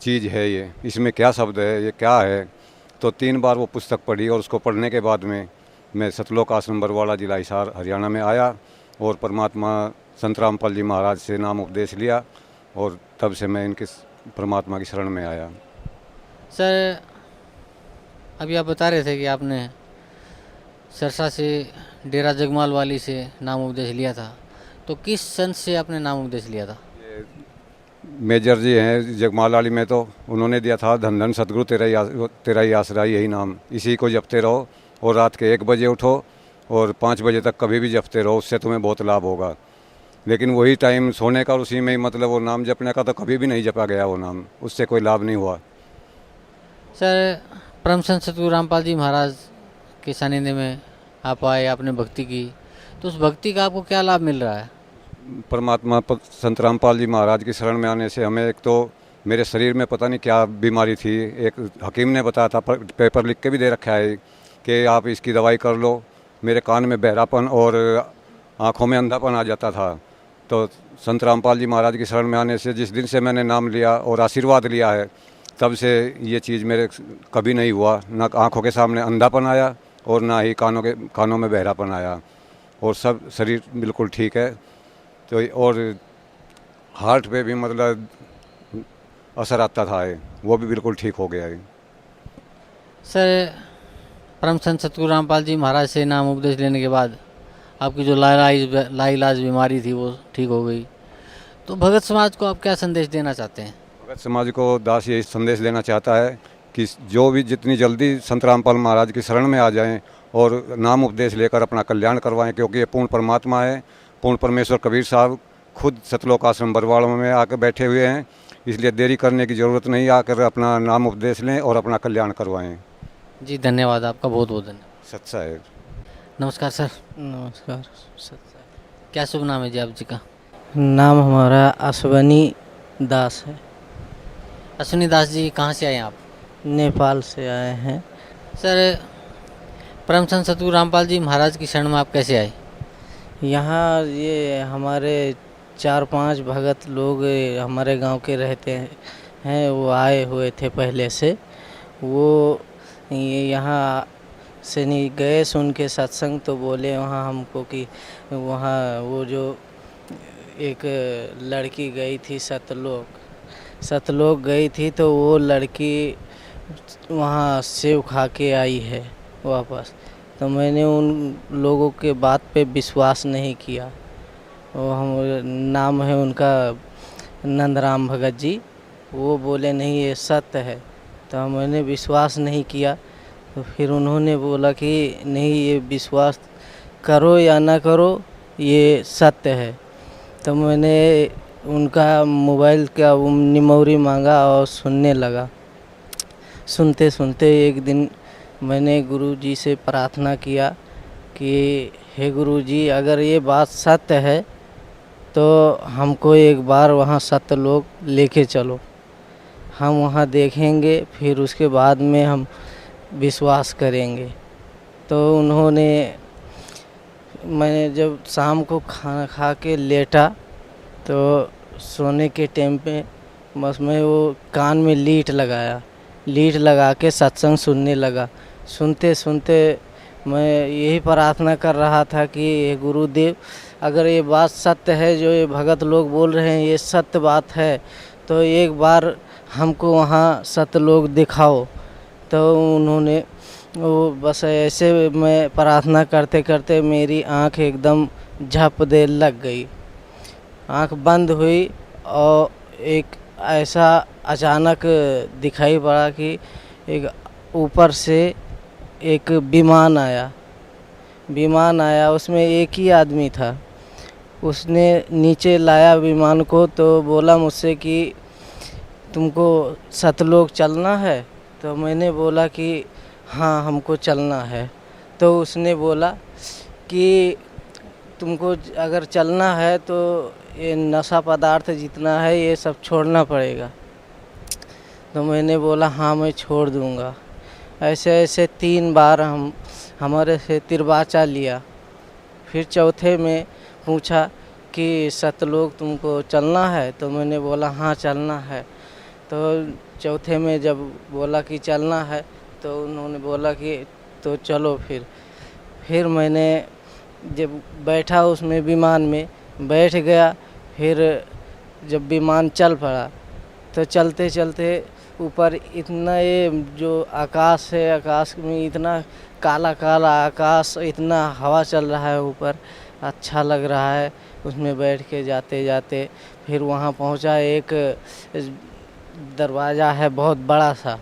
चीज़ है, ये इसमें क्या शब्द है, ये क्या है। तो 3 बार वो पुस्तक पढ़ी और उसको पढ़ने के बाद में मैं सतलोक आश्रम बरवाड़ा, जिला हिसार, हरियाणा में आया और परमात्मा संत रामपाल जी महाराज से नाम उपदेश लिया और तब से मैं इनके परमात्मा की शरण में आया। सर, अभी आप बता रहे थे कि आपने सरसा से डेरा जगमाल वाली से नाम उपदेश लिया था, तो किस संत से आपने नाम उपदेश लिया था? मेजर जी हैं जगमाल वाली में, तो उन्होंने दिया था धन धन सतगुरु तेरा ही आसरा, यही नाम, इसी को जपते रहो और रात के 1 बजे उठो और 5 बजे तक कभी भी जपते रहो, उससे तुम्हें बहुत लाभ होगा। लेकिन वही टाइम सोने का और उसी में ही मतलब वो नाम जपने का, तो कभी भी नहीं जपा गया वो नाम, उससे कोई लाभ नहीं हुआ। सर, परम संत सतगुरु रामपाल जी महाराज के सानिध्य में आप आए, आपने भक्ति की, तो उस भक्ति का आपको क्या लाभ मिल रहा है? परमात्मा संत रामपाल जी महाराज की शरण में आने से हमें, एक तो मेरे शरीर में पता नहीं क्या बीमारी थी, एक हकीम ने बताया था, पेपर लिख के भी दे रखा है कि आप इसकी दवाई कर लो। मेरे कान में बहरापन और आँखों में अंधापन आ जाता था। तो संत रामपाल जी महाराज की शरण में आने से, जिस दिन से मैंने नाम लिया और आशीर्वाद लिया है, तब से ये चीज़ मेरे कभी नहीं हुआ, ना आँखों के सामने अंधापन आया और ना ही कानों में बहरापन आया, और सब शरीर बिल्कुल ठीक है। तो और हार्ट पे भी मतलब असर आता था, वो भी बिल्कुल ठीक हो गया है। सर, परम संत सतगुरु रामपाल जी महाराज से नाम उपदेश लेने के बाद आपकी जो लाइलाज बीमारी थी वो ठीक हो गई, तो भगत समाज को आप क्या संदेश देना चाहते हैं? भगत समाज को दास यही संदेश देना चाहता है कि जो भी जितनी जल्दी संत रामपाल महाराज की शरण में आ जाएं और नाम उपदेश लेकर अपना कल्याण करवाएं, क्योंकि ये पूर्ण परमात्मा है। पूर्ण परमेश्वर कबीर साहब खुद सतलोक आश्रम बरवाड़ा में आकर बैठे हुए हैं, इसलिए देरी करने की ज़रूरत नहीं, आकर अपना नाम उपदेश लें और अपना कल्याण करवाएं। जी धन्यवाद, आपका बहुत बहुत धन्यवाद। सच्चा है। नमस्कार सर। नमस्कार। क्या शुभ नाम है जी आप जी का? नाम हमारा अश्वनी दास है। अश्विनी दास जी, कहाँ से आए हैं आप? नेपाल से आए हैं। सर, परम संत सतगुरु रामपाल जी महाराज की शरण में आप कैसे आए? यहाँ ये हमारे 4-5 भगत लोग हमारे गांव के रहते हैं, वो आए हुए थे पहले से। वो ये यहाँ से नहीं गए, सुन के सत्संग, तो बोले वहाँ हमको कि वहाँ वो जो एक लड़की गई थी सतलोक गई थी, तो वो लड़की वहाँ सेव खा के आई है वापस। तो मैंने उन लोगों के बात पे विश्वास नहीं किया। वो हम नाम है उनका नंदराम भगत जी, वो बोले नहीं ये सत्य है, तो मैंने विश्वास नहीं किया। तो फिर उन्होंने बोला कि नहीं, ये विश्वास करो या ना करो, ये सत्य है। तो मैंने उनका मोबाइल का निमौरी मांगा और सुनने लगा। सुनते सुनते एक दिन मैंने गुरुजी से प्रार्थना किया कि हे गुरुजी, अगर ये बात सत्य है तो हमको एक बार वहाँ सतलोक लेके चलो, हम वहाँ देखेंगे, फिर उसके बाद में हम विश्वास करेंगे। तो उन्होंने, मैंने जब शाम को खाना खा के लेटा तो सोने के टाइम पे बस मैं वो कान में लीड लगा के सत्संग सुनने लगा। सुनते सुनते मैं यही प्रार्थना कर रहा था कि हे गुरुदेव, अगर ये बात सत्य है, जो ये भगत लोग बोल रहे हैं ये सत्य बात है, तो एक बार हमको वहाँ सतलोक दिखाओ। तो उन्होंने वो बस ऐसे मैं प्रार्थना करते करते मेरी आँख एकदम झप दे लग गई, आँख बंद हुई और एक ऐसा अचानक दिखाई पड़ा कि एक ऊपर से एक विमान आया, उसमें एक ही आदमी था। उसने नीचे लाया विमान को, तो बोला मुझसे कि तुमको सतलोक चलना है? तो मैंने बोला कि हाँ हमको चलना है। तो उसने बोला कि तुमको अगर चलना है तो ये नशा पदार्थ जितना है ये सब छोड़ना पड़ेगा। तो मैंने बोला हाँ मैं छोड़ दूँगा। ऐसे ऐसे 3 बार हमारे से तिरबाचा लिया। फिर चौथे में पूछा कि सतलोक तुमको चलना है? तो मैंने बोला हाँ चलना है। तो चौथे में जब बोला कि चलना है तो उन्होंने बोला कि तो चलो फिर मैंने जब बैठा उसमें विमान में बैठ गया। फिर जब विमान चल पड़ा तो चलते चलते ऊपर इतना ये जो आकाश है, आकाश में इतना काला काला आकाश, इतना हवा चल रहा है ऊपर, अच्छा लग रहा है। उसमें बैठ के जाते जाते फिर वहाँ पहुँचा। एक दरवाज़ा है बहुत बड़ा सा,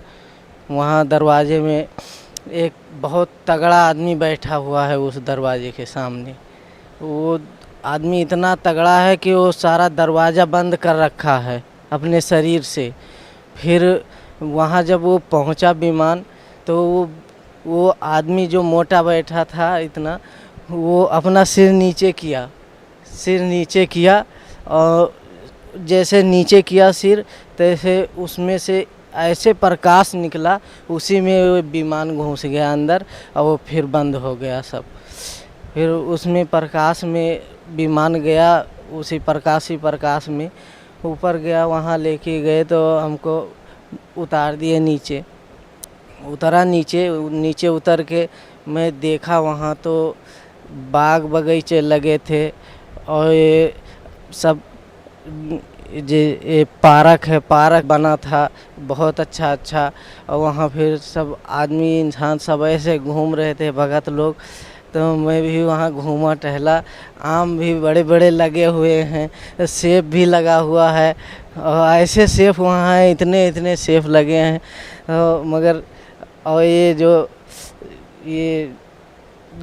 वहाँ दरवाजे में एक बहुत तगड़ा आदमी बैठा हुआ है उस दरवाजे के सामने। वो आदमी इतना तगड़ा है कि वो सारा दरवाज़ा बंद कर रखा है अपने शरीर से। फिर वहाँ जब वो पहुँचा विमान तो वो आदमी जो मोटा बैठा था इतना, वो अपना सिर नीचे किया और जैसे नीचे किया सिर तैसे उसमें से ऐसे प्रकाश निकला, उसी में वो विमान घुस गया अंदर और वो फिर बंद हो गया सब। फिर उसमें प्रकाश में विमान गया, उसी प्रकाश में ऊपर गया। वहाँ लेके गए तो हमको उतार दिए नीचे। नीचे उतर के मैं देखा वहाँ तो बाग बगीचे लगे थे और ये सब ये पार्क बना था बहुत अच्छा। और वहाँ फिर सब आदमी इंसान सब ऐसे घूम रहे थे भगत लोग। तो मैं भी वहाँ घूमा टहला। आम भी बड़े बड़े लगे हुए हैं, सेब भी लगा हुआ है और ऐसे सेब वहाँ है, इतने सेब लगे हैं। मगर और ये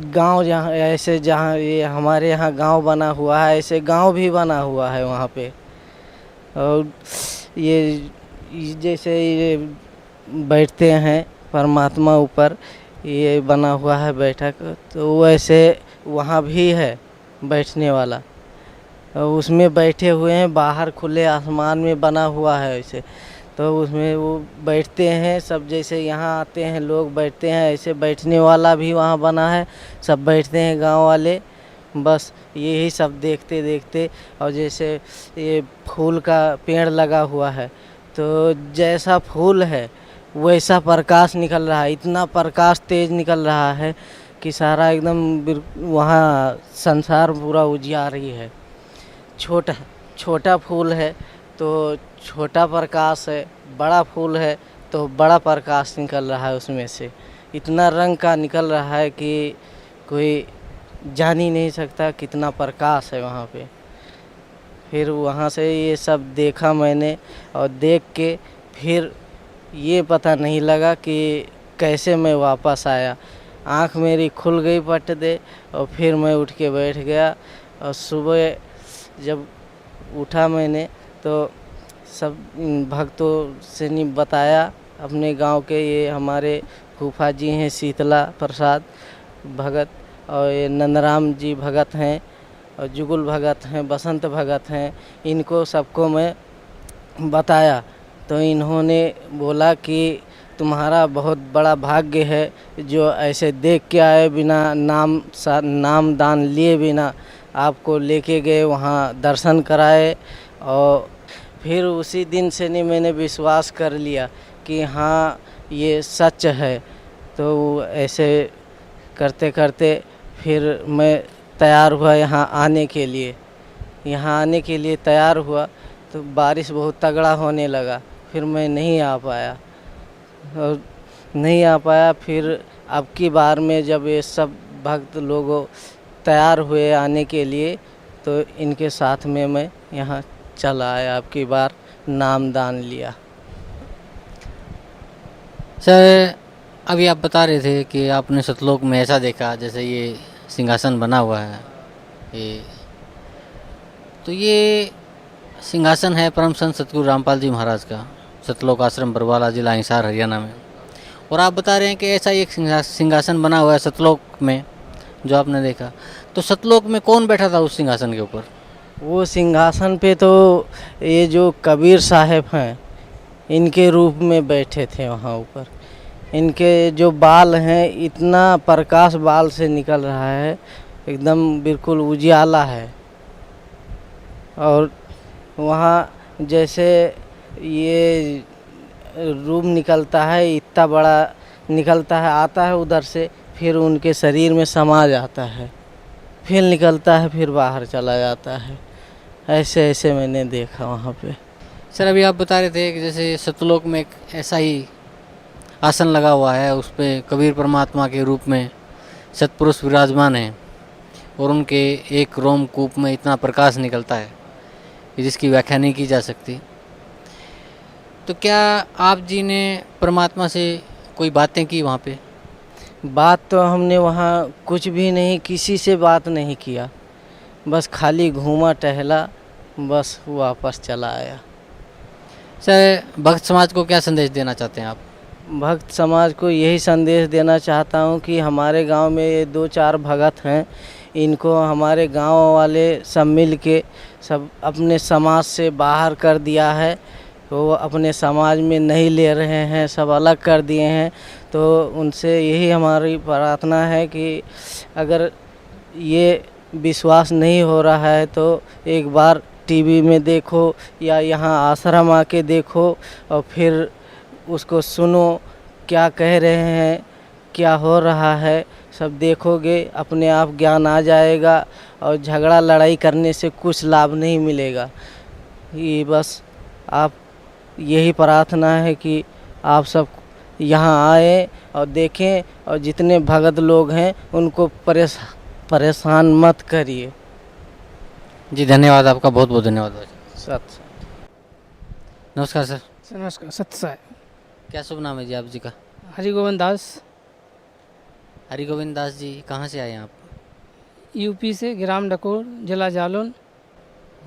गांव जहाँ ये हमारे यहाँ गांव बना हुआ है, ऐसे गांव भी बना हुआ है वहाँ पे। और ये जैसे ये बैठते हैं परमात्मा ऊपर, ये बना हुआ है बैठक, तो वैसे वहाँ भी है बैठने वाला। उसमें बैठे हुए हैं, बाहर खुले आसमान में बना हुआ है ऐसे। तो उसमें वो बैठते हैं सब, जैसे यहाँ आते हैं लोग बैठते हैं, ऐसे बैठने वाला भी वहाँ बना है। सब बैठते हैं गांव वाले, बस यही सब देखते देखते। और जैसे ये फूल का पेड़ लगा हुआ है, तो जैसा फूल है वैसा प्रकाश निकल रहा है, इतना प्रकाश तेज निकल रहा है कि सारा एकदम वहाँ संसार पूरा उजियार ही है। छोटा फूल है तो छोटा प्रकाश है, बड़ा फूल है तो बड़ा प्रकाश निकल रहा है उसमें से। इतना रंग का निकल रहा है कि कोई जान ही नहीं सकता कितना प्रकाश है वहाँ पे। फिर वहाँ से ये सब देखा मैंने और देख के फिर ये पता नहीं लगा कि कैसे मैं वापस आया। आँख मेरी खुल गई पट दे और फिर मैं उठ के बैठ गया। और सुबह जब उठा मैंने तो सब भक्तों से नहीं बताया अपने गांव के। ये हमारे फूफा जी हैं शीतला प्रसाद भगत, और ये नंदराम जी भगत हैं, और जुगुल भगत हैं, बसंत भगत हैं। इनको सबको मैं बताया तो इन्होंने बोला कि तुम्हारा बहुत बड़ा भाग्य है जो ऐसे देख के आए, बिना नाम दान लिए बिना आपको लेके गए, वहाँ दर्शन कराए। और फिर उसी दिन से नहीं मैंने विश्वास कर लिया कि हाँ ये सच है। तो ऐसे करते करते फिर मैं तैयार हुआ यहाँ आने के लिए तैयार हुआ तो बारिश बहुत तगड़ा होने लगा। फिर मैं नहीं आ पाया। फिर अब की बार में जब ये सब भक्त लोग तैयार हुए आने के लिए तो इनके साथ में मैं यहाँ चला आया। अब की बार नाम दान लिया। सर अभी आप बता रहे थे कि आपने सतलोक में ऐसा देखा जैसे ये सिंहासन बना हुआ है, ये सिंहासन है परम संत सतगुरु रामपाल जी महाराज का, सतलोक आश्रम बरवाला, जिला हिसार, हरियाणा में। और आप बता रहे हैं कि ऐसा एक सिंहासन बना हुआ है सतलोक में जो आपने देखा। तो सतलोक में कौन बैठा था उस सिंहासन के ऊपर? वो सिंहासन पे तो ये जो कबीर साहब हैं इनके रूप में बैठे थे वहाँ ऊपर। इनके जो बाल हैं, इतना प्रकाश बाल से निकल रहा है, एकदम बिल्कुल उजियाला है। और वहाँ जैसे ये रूम निकलता है, इतना बड़ा निकलता है, आता है उधर से, फिर उनके शरीर में समा जाता है, फिर निकलता है, फिर बाहर चला जाता है। ऐसे ऐसे मैंने देखा वहाँ पे। सर अभी आप बता रहे थे कि जैसे सतलोक में एक ऐसा ही आसन लगा हुआ है, उस पर कबीर परमात्मा के रूप में सतपुरुष विराजमान हैं और उनके एक रोमकूप में इतना प्रकाश निकलता है कि जिसकी व्याख्या नहीं की जा सकती। तो क्या आप जी ने परमात्मा से कोई बातें की वहाँ पे? बात तो हमने वहाँ कुछ भी नहीं, किसी से बात नहीं किया, बस खाली घूमा टहला, बस वापस चला आया। सर भक्त समाज को क्या संदेश देना चाहते हैं आप? भक्त समाज को यही संदेश देना चाहता हूँ कि हमारे गांव में ये 2-4 भगत हैं, इनको हमारे गांव वाले सब मिल के सब अपने समाज से बाहर कर दिया है। वो अपने समाज में नहीं ले रहे हैं, सब अलग कर दिए हैं। तो उनसे यही हमारी प्रार्थना है कि अगर ये विश्वास नहीं हो रहा है तो एक बार टीवी में देखो या यहाँ आश्रम आके देखो और फिर उसको सुनो, क्या कह रहे हैं, क्या हो रहा है, सब देखोगे, अपने आप ज्ञान आ जाएगा। और झगड़ा लड़ाई करने से कुछ लाभ नहीं मिलेगा। ये बस आप यही प्रार्थना है कि आप सब यहाँ आए और देखें, और जितने भगत लोग हैं उनको परेशान मत करिए। जी धन्यवाद, आपका बहुत बहुत धन्यवाद। सत नमस्कार सर। नमस्कार। सत्य साई। क्या शुभ नाम है जी आप जी का? हरि गोविंद दास। हरि गोविंद दास जी, कहाँ से आए हैं आप? यूपी से, ग्राम डकोर, जिला जालौन।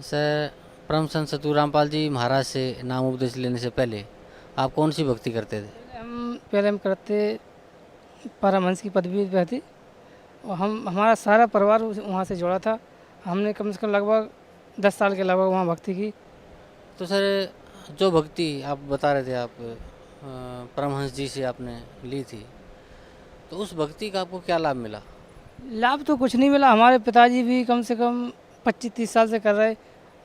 सर परम संत सतगुरु रामपाल जी महाराज से नाम उपदेश लेने से पहले आप कौन सी भक्ति करते थे? पहले हम करते परमहंस की पदवी पे थी और हमारा सारा परिवार वहाँ से जुड़ा था। हमने कम से कम लगभग 10 साल के लगभग वहाँ भक्ति की। तो सर जो भक्ति आप बता रहे थे, आप परमहंस जी से आपने ली थी, तो उस भक्ति का आपको क्या लाभ मिला? लाभ तो कुछ नहीं मिला। हमारे पिताजी भी कम से कम 25-30 साल से कर रहे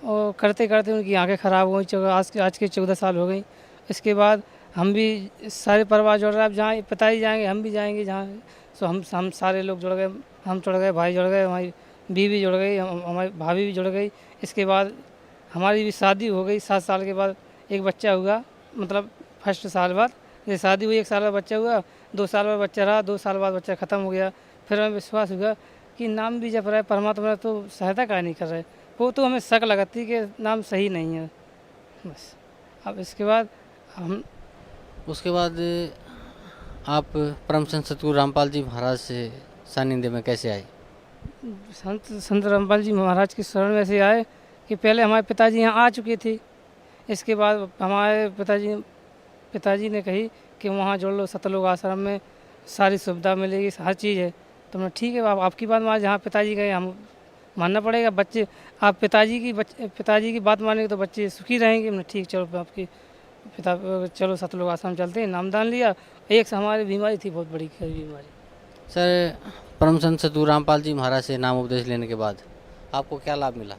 और करते करते उनकी आंखें ख़राब हो गई। आज के 14 साल हो गई। इसके बाद हम भी सारे परिवार जुड़ रहे हैं। अब जहाँ पिताजी जाएंगे हम भी जाएंगे जहाँ, सो हम सारे लोग जुड़ गए, हम जुड़ गए, भाई जुड़ गए, हमारी बीवी जुड़ गई, हमारी भाभी भी जुड़ गई। इसके बाद हमारी भी शादी हो गई। 7 साल के बाद एक बच्चा हुआ, मतलब फर्स्ट साल बाद जैसे शादी हुई, 1 साल बाद बच्चा हुआ, 2 साल बाद बच्चा रहा, 2 साल बाद बच्चा ख़त्म हो गया। फिर हमें विश्वास हुआ कि नाम भी जप रहा है परमात्मा, तो सहायता का नहीं कर रहे। वो तो हमें शक लगाती कि नाम सही नहीं है बस। अब इसके बाद उसके बाद आप परम संत सतगुरु रामपाल जी महाराज से सानिध्य में कैसे आए? संत रामपाल जी महाराज की शरण में से आए कि पहले हमारे पिताजी यहाँ आ चुके थे। इसके बाद हमारे पिताजी ने कही कि वहाँ जोड़ लो, सतलोक आश्रम में सारी सुविधा मिलेगी, हर चीज़ है। तो मैं ठीक है, आपकी बात मान, जहाँ पिताजी गए हम मानना पड़ेगा। बच्चे आप पिताजी की बात मानेंगे तो बच्चे सुखी रहेंगे। हमने ठीक, चलो आपकी चलो सतलोक आश्रम चलते हैं। नामदान लिया। एक से हमारी बीमारी थी, बहुत बड़ी बीमारी। सर परम संत सतगुरु रामपाल जी महाराज से नाम उपदेश लेने के बाद आपको क्या लाभ मिला?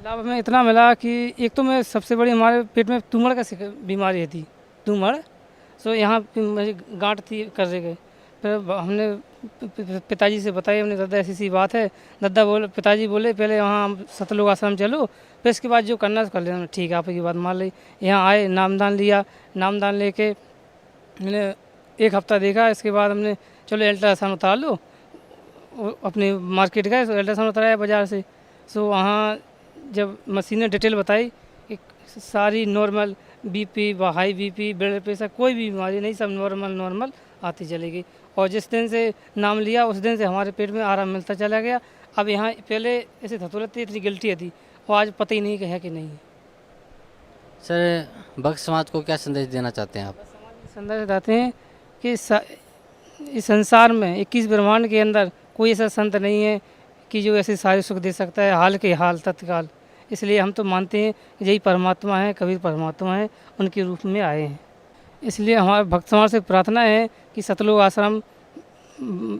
लाभ हमें इतना मिला कि एक तो मैं सबसे बड़ी, हमारे पेट में तुमड़ का बीमारी थी, तुमड़। सो यहाँ मेरी गांठ थी, कर गए। फिर हमने पिताजी से बताया, हमने दादा ऐसी बात है। पिताजी बोले पहले वहाँ हम सतलोक आश्रम चलो, फिर इसके बाद जो करना है कर लेना। ठीक है, आपकी बात मान ली। यहाँ आए, नामदान लिया। नामदान लेके मैंने 1 हफ्ता देखा। इसके बाद हमने चलो अल्ट्रासाउंड उतार लो। अपने मार्केट गए, तो अल्ट्रासाउंड उतराया बाज़ार से। सो वहाँ जब मशीन ने डिटेल बताई कि सारी normal, BP, high BP, blood pressure, कोई भी बीमारी नहीं, सब नॉर्मल आती चली गई। और जिस दिन से नाम लिया उस दिन से हमारे पेट में आराम मिलता चला गया। अब यहाँ पहले ऐसे धतूरत थी, इतनी गिल्टी थी, वो आज पता ही नहीं कि है कि नहीं है। सर भक्त समाज को क्या संदेश देना चाहते हैं आप? संदेश देते हैं कि इस संसार में 21 ब्रह्मांड के अंदर कोई ऐसा संत नहीं है कि जो ऐसे सारे सुख दे सकता है हाल के हाल, तत्काल। इसलिए हम तो मानते हैं यही परमात्मा है, कबीर परमात्मा है, उनके रूप में आए हैं। इसलिए हमारे भक्त समाज से प्रार्थना है कि सतलोक आश्रम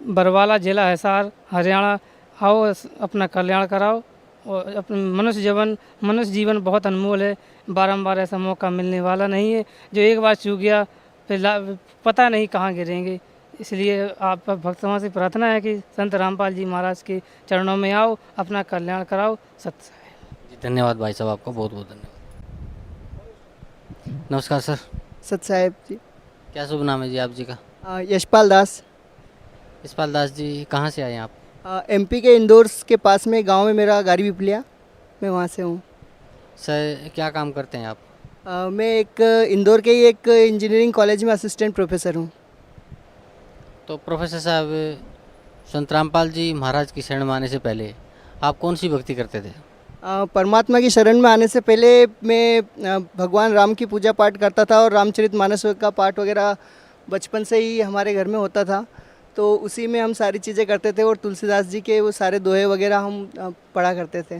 बरवाला, जिला हिसार, हरियाणा आओ, अपना कल्याण कराओ और अपने मनुष्य जीवन बहुत अनमोल है, बारंबार ऐसा मौका मिलने वाला नहीं है। जो एक बार चूक गया फिर पता नहीं कहाँ गिरेंगे। इसलिए आप भक्त समाज से प्रार्थना है कि संत रामपाल जी महाराज के चरणों में आओ, अपना कल्याण कराओ। सत्य जी धन्यवाद भाई साहब, आपका बहुत बहुत धन्यवाद। नमस्कार सर, सत साहेब जी। क्या शुभ नाम है जी आप जी का? यशपाल दास। यशपाल दास जी, कहाँ से आए हैं आप? एमपी के इंदौर के पास में गांव में मेरा गाड़ी पिपलिया, मैं वहां से हूँ। सर क्या काम करते हैं आप? मैं एक इंदौर के ही एक इंजीनियरिंग कॉलेज में असिस्टेंट प्रोफेसर हूँ। तो प्रोफेसर साहब, संत रामपाल जी महाराज की शरण में आने से पहले आप कौन सी भक्ति करते थे? परमात्मा की शरण में आने से पहले मैं भगवान राम की पूजा पाठ करता था और रामचरितमानस का पाठ वगैरह बचपन से ही हमारे घर में होता था, तो उसी में हम सारी चीज़ें करते थे और तुलसीदास जी के वो सारे दोहे वगैरह हम पढ़ा करते थे।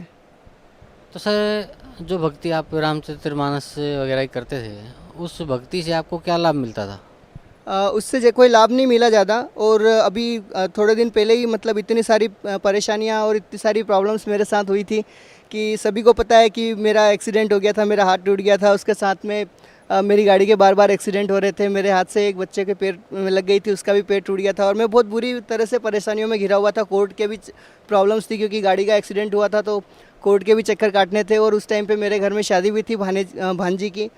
तो सर जो भक्ति आप रामचरितमानस वगैरह की करते थे, उस भक्ति से आपको क्या लाभ मिलता था? उससे कोई लाभ नहीं मिला ज़्यादा, और अभी थोड़े दिन पहले ही मतलब इतनी सारी परेशानियां और इतनी सारी प्रॉब्लम्स मेरे साथ हुई थी कि सभी को पता है कि मेरा एक्सीडेंट हो गया था, मेरा हाथ टूट गया था। उसके साथ में मेरी गाड़ी के बार बार एक्सीडेंट हो रहे थे, मेरे हाथ से एक बच्चे के पैर में लग गई थी, उसका भी पैर टूट गया था और मैं बहुत बुरी तरह से परेशानियों में घिरा हुआ था। कोर्ट के भी प्रॉब्लम्स थी क्योंकि गाड़ी का एक्सीडेंट हुआ था, तो कोर्ट के भी चक्कर काटने थे और उस टाइम पे मेरे घर में शादी भी थी भांजी की,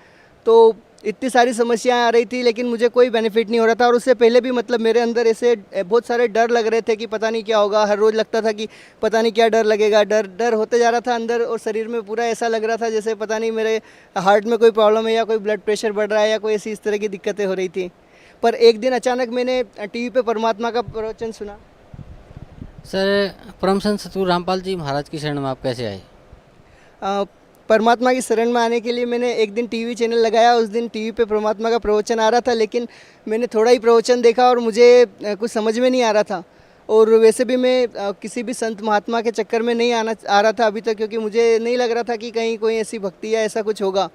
तो इतनी सारी समस्याएं आ रही थी लेकिन मुझे कोई बेनिफिट नहीं हो रहा था। और उससे पहले भी मतलब मेरे अंदर ऐसे बहुत सारे डर लग रहे थे कि पता नहीं क्या होगा। हर रोज़ लगता था कि पता नहीं क्या डर लगेगा, डर होते जा रहा था अंदर, और शरीर में पूरा ऐसा लग रहा था जैसे पता नहीं मेरे हार्ट में कोई प्रॉब्लम है या कोई ब्लड प्रेशर बढ़ रहा है या कोई ऐसी इस तरह की दिक्कतें हो रही थी। पर एक दिन अचानक मैंने टीवी पे परमात्मा का प्रवचन सुना। सर परम संत सतगुरु रामपाल जी महाराज की शरण में आप कैसे आए? परमात्मा की शरण में आने के लिए मैंने एक दिन टीवी चैनल लगाया। उस दिन टीवी पे परमात्मा का प्रवचन आ रहा था, लेकिन मैंने थोड़ा ही प्रवचन देखा और मुझे कुछ समझ में नहीं आ रहा था। और वैसे भी मैं किसी भी संत महात्मा के चक्कर में नहीं आ रहा था अभी तक, क्योंकि मुझे नहीं लग रहा था कि कहीं कोई ऐसी भक्ति या ऐसा कुछ होगा।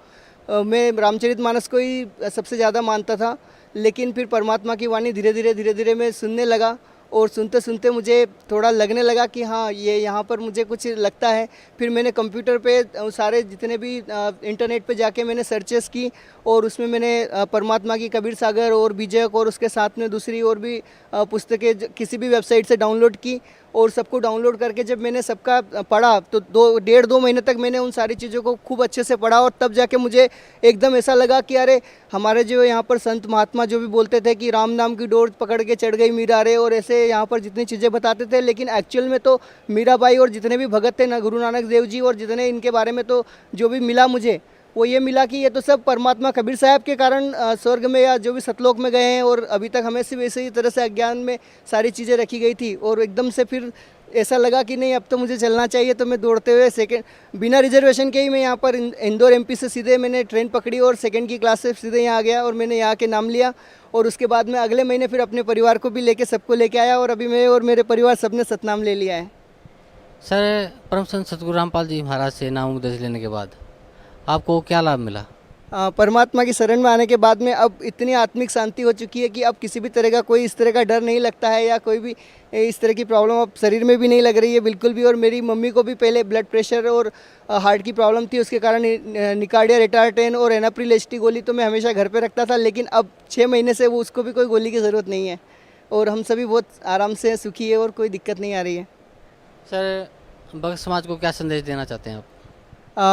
मैं रामचरितमानस को ही सबसे ज़्यादा मानता था, लेकिन फिर परमात्मा की वाणी धीरे धीरे मैं सुनने लगा और सुनते सुनते मुझे थोड़ा लगने लगा कि हाँ ये यहाँ पर मुझे कुछ लगता है। फिर मैंने कंप्यूटर पे सारे जितने भी इंटरनेट पे जाके मैंने सर्चेस की और उसमें मैंने परमात्मा की कबीर सागर और बीजक और उसके साथ में दूसरी और भी पुस्तकें किसी भी वेबसाइट से डाउनलोड की और सबको डाउनलोड करके जब मैंने सबका पढ़ा तो 1.5-2 महीने तक मैंने उन सारी चीज़ों को खूब अच्छे से पढ़ा। और तब जाके मुझे एकदम ऐसा लगा कि अरे हमारे जो यहाँ पर संत महात्मा जो भी बोलते थे कि राम नाम की डोर पकड़ के चढ़ गई मीरा रे, और ऐसे यहाँ पर जितनी चीज़ें बताते थे, लेकिन एक्चुअल में तो मीराबाई और जितने भी भगत थे ना, गुरु नानक देव जी और जितने इनके बारे में तो जो भी मिला मुझे वो ये मिला कि ये तो सब परमात्मा कबीर साहब के कारण स्वर्ग में या जो भी सतलोक में गए हैं, और अभी तक हमें सिर्फ इसी तरह से अज्ञान में सारी चीज़ें रखी गई थी। और एकदम से फिर ऐसा लगा कि नहीं अब तो मुझे चलना चाहिए, तो मैं दौड़ते हुए बिना रिजर्वेशन के ही मैं यहाँ पर इंदौर एमपी से सीधे मैंने ट्रेन पकड़ी और 2nd की क्लास से सीधे यहाँ आ गया और मैंने यहाँ के नाम लिया। और उसके बाद में अगले महीने फिर अपने परिवार को भी लेके सबको लेके आया और अभी मैं और मेरे परिवार सब ने सतनाम ले लिया है। सर परम संत सतगुरु रामपाल जी महाराज से नाम उपदेश लेने के बाद आपको क्या लाभ मिला? परमात्मा की शरण में आने के बाद में अब इतनी आत्मिक शांति हो चुकी है कि अब किसी भी तरह का कोई इस तरह का डर नहीं लगता है या कोई भी इस तरह की प्रॉब्लम अब शरीर में भी नहीं लग रही है बिल्कुल भी। और मेरी मम्मी को भी पहले ब्लड प्रेशर और हार्ट की प्रॉब्लम थी, उसके कारण निकार्डिया रिटार्टेन और एनाप्रिल एचटी गोली तो मैं हमेशा घर पे रखता था, लेकिन अब 6 महीने से वो उसको भी कोई गोली की ज़रूरत नहीं है और हम सभी बहुत आराम से सुखी है और कोई दिक्कत नहीं आ रही है। सर भक्त समाज को क्या संदेश देना चाहते हैं आप?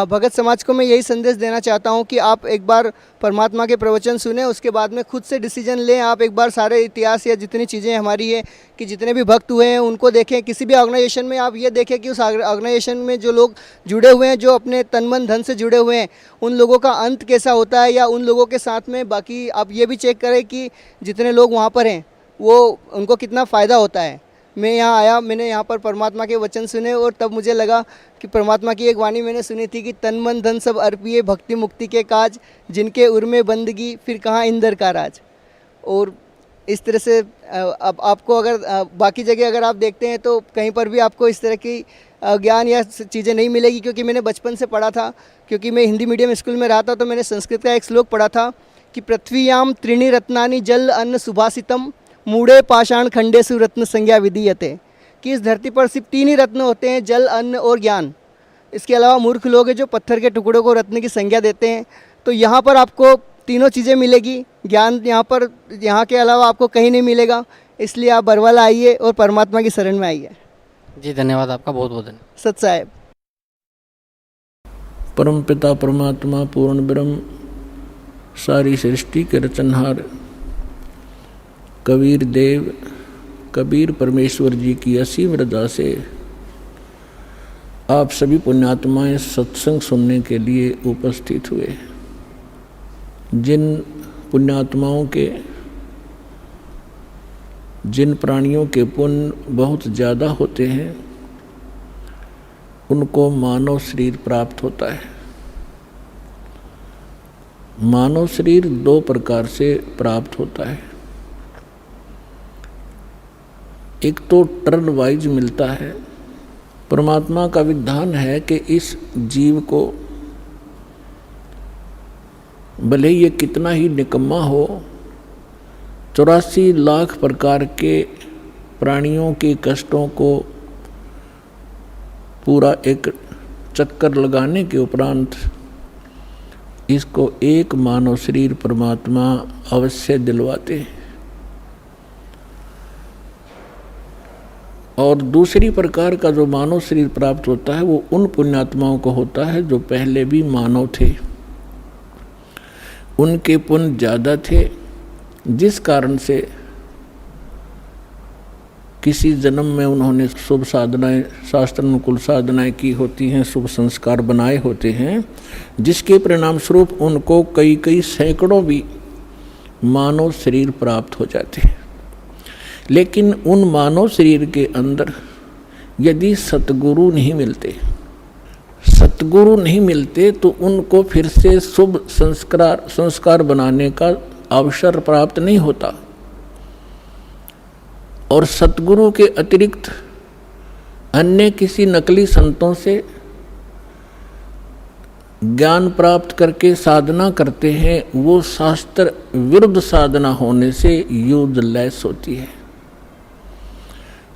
भगत समाज को मैं यही संदेश देना चाहता हूँ कि आप एक बार परमात्मा के प्रवचन सुने, उसके बाद में खुद से डिसीजन लें। आप एक बार सारे इतिहास या जितनी चीज़ें हमारी है कि जितने भी भक्त हुए हैं उनको देखें। किसी भी ऑर्गेनाइजेशन में आप ये देखें कि उस ऑर्गेनाइजेशन में जो लोग जुड़े हुए हैं, जो अपने तन मन धन से जुड़े हुए हैं, उन लोगों का अंत कैसा होता है, या उन लोगों के साथ में बाकी आप ये भी चेक करें कि जितने लोग वहाँ पर हैं वो उनको कितना फ़ायदा होता है। मैं यहाँ आया, मैंने यहाँ पर परमात्मा के वचन सुने और तब मुझे लगा कि परमात्मा की एक वाणी मैंने सुनी थी कि तन मन धन सब अर्पिए भक्ति मुक्ति के काज, जिनके उर में बंदगी फिर कहाँ इंदर का राज। और इस तरह से अब आपको अगर बाकी जगह अगर आप देखते हैं तो कहीं पर भी आपको इस तरह की ज्ञान या चीज़ें नहीं मिलेगी, क्योंकि मैंने बचपन से पढ़ा था। क्योंकि मैं हिंदी मीडियम स्कूल में रहा था तो मैंने संस्कृत का एक श्लोक पढ़ा था कि पृथ्वीयाम त्रीणि रत्नानि जल अन्न सुभाषितम मूढ़े पाषाण खंडेसु रत्न संज्ञा विधीयते, कि इस धरती पर सिर्फ 3 ही रत्न होते हैं, जल अन्न और ज्ञान। इसके अलावा मूर्ख लोग हैं जो पत्थर के टुकड़ों को रत्न की संज्ञा देते हैं। तो यहाँ पर आपको तीनों चीज़ें मिलेगी, ज्ञान यहाँ के अलावा आपको कहीं नहीं मिलेगा। इसलिए आप बरवाला आइए और परमात्मा की शरण में आइए। जी धन्यवाद आपका, बहुत बहुत धन्यवाद। सत साहेब। परम पिता परमात्मा पूर्ण ब्रह्म सारी सृष्टि के रचनहार कबीर देव कबीर परमेश्वर जी की असीम रजा से आप सभी पुण्यात्माएं सत्संग सुनने के लिए उपस्थित हुए। जिन पुण्यात्माओं के, जिन प्राणियों के पुण्य बहुत ज़्यादा होते हैं उनको मानव शरीर प्राप्त होता है। मानव शरीर दो प्रकार से प्राप्त होता है। एक तो टर्न वाइज मिलता है। परमात्मा का विधान है कि इस जीव को भले ये कितना ही निकम्मा हो, 84 लाख प्रकार के प्राणियों के कष्टों को पूरा एक चक्कर लगाने के उपरांत इसको एक मानव शरीर परमात्मा अवश्य दिलवाते हैं। और दूसरी प्रकार का जो मानव शरीर प्राप्त होता है वो उन पुण्यात्माओं को होता है जो पहले भी मानव थे, उनके पुण्य ज़्यादा थे, जिस कारण से किसी जन्म में उन्होंने शुभ साधनाएं, शास्त्र अनुकूल साधनाएं की होती हैं, शुभ संस्कार बनाए होते हैं, जिसके परिणाम स्वरूप उनको कई कई सैकड़ों भी मानव शरीर प्राप्त हो जाते हैं। लेकिन उन मानव शरीर के अंदर यदि सतगुरु नहीं मिलते तो उनको फिर से शुभ संस्कार बनाने का अवसर प्राप्त नहीं होता। और सतगुरु के अतिरिक्त अन्य किसी नकली संतों से ज्ञान प्राप्त करके साधना करते हैं, वो शास्त्र विरुद्ध साधना होने से यूजलेस होती है।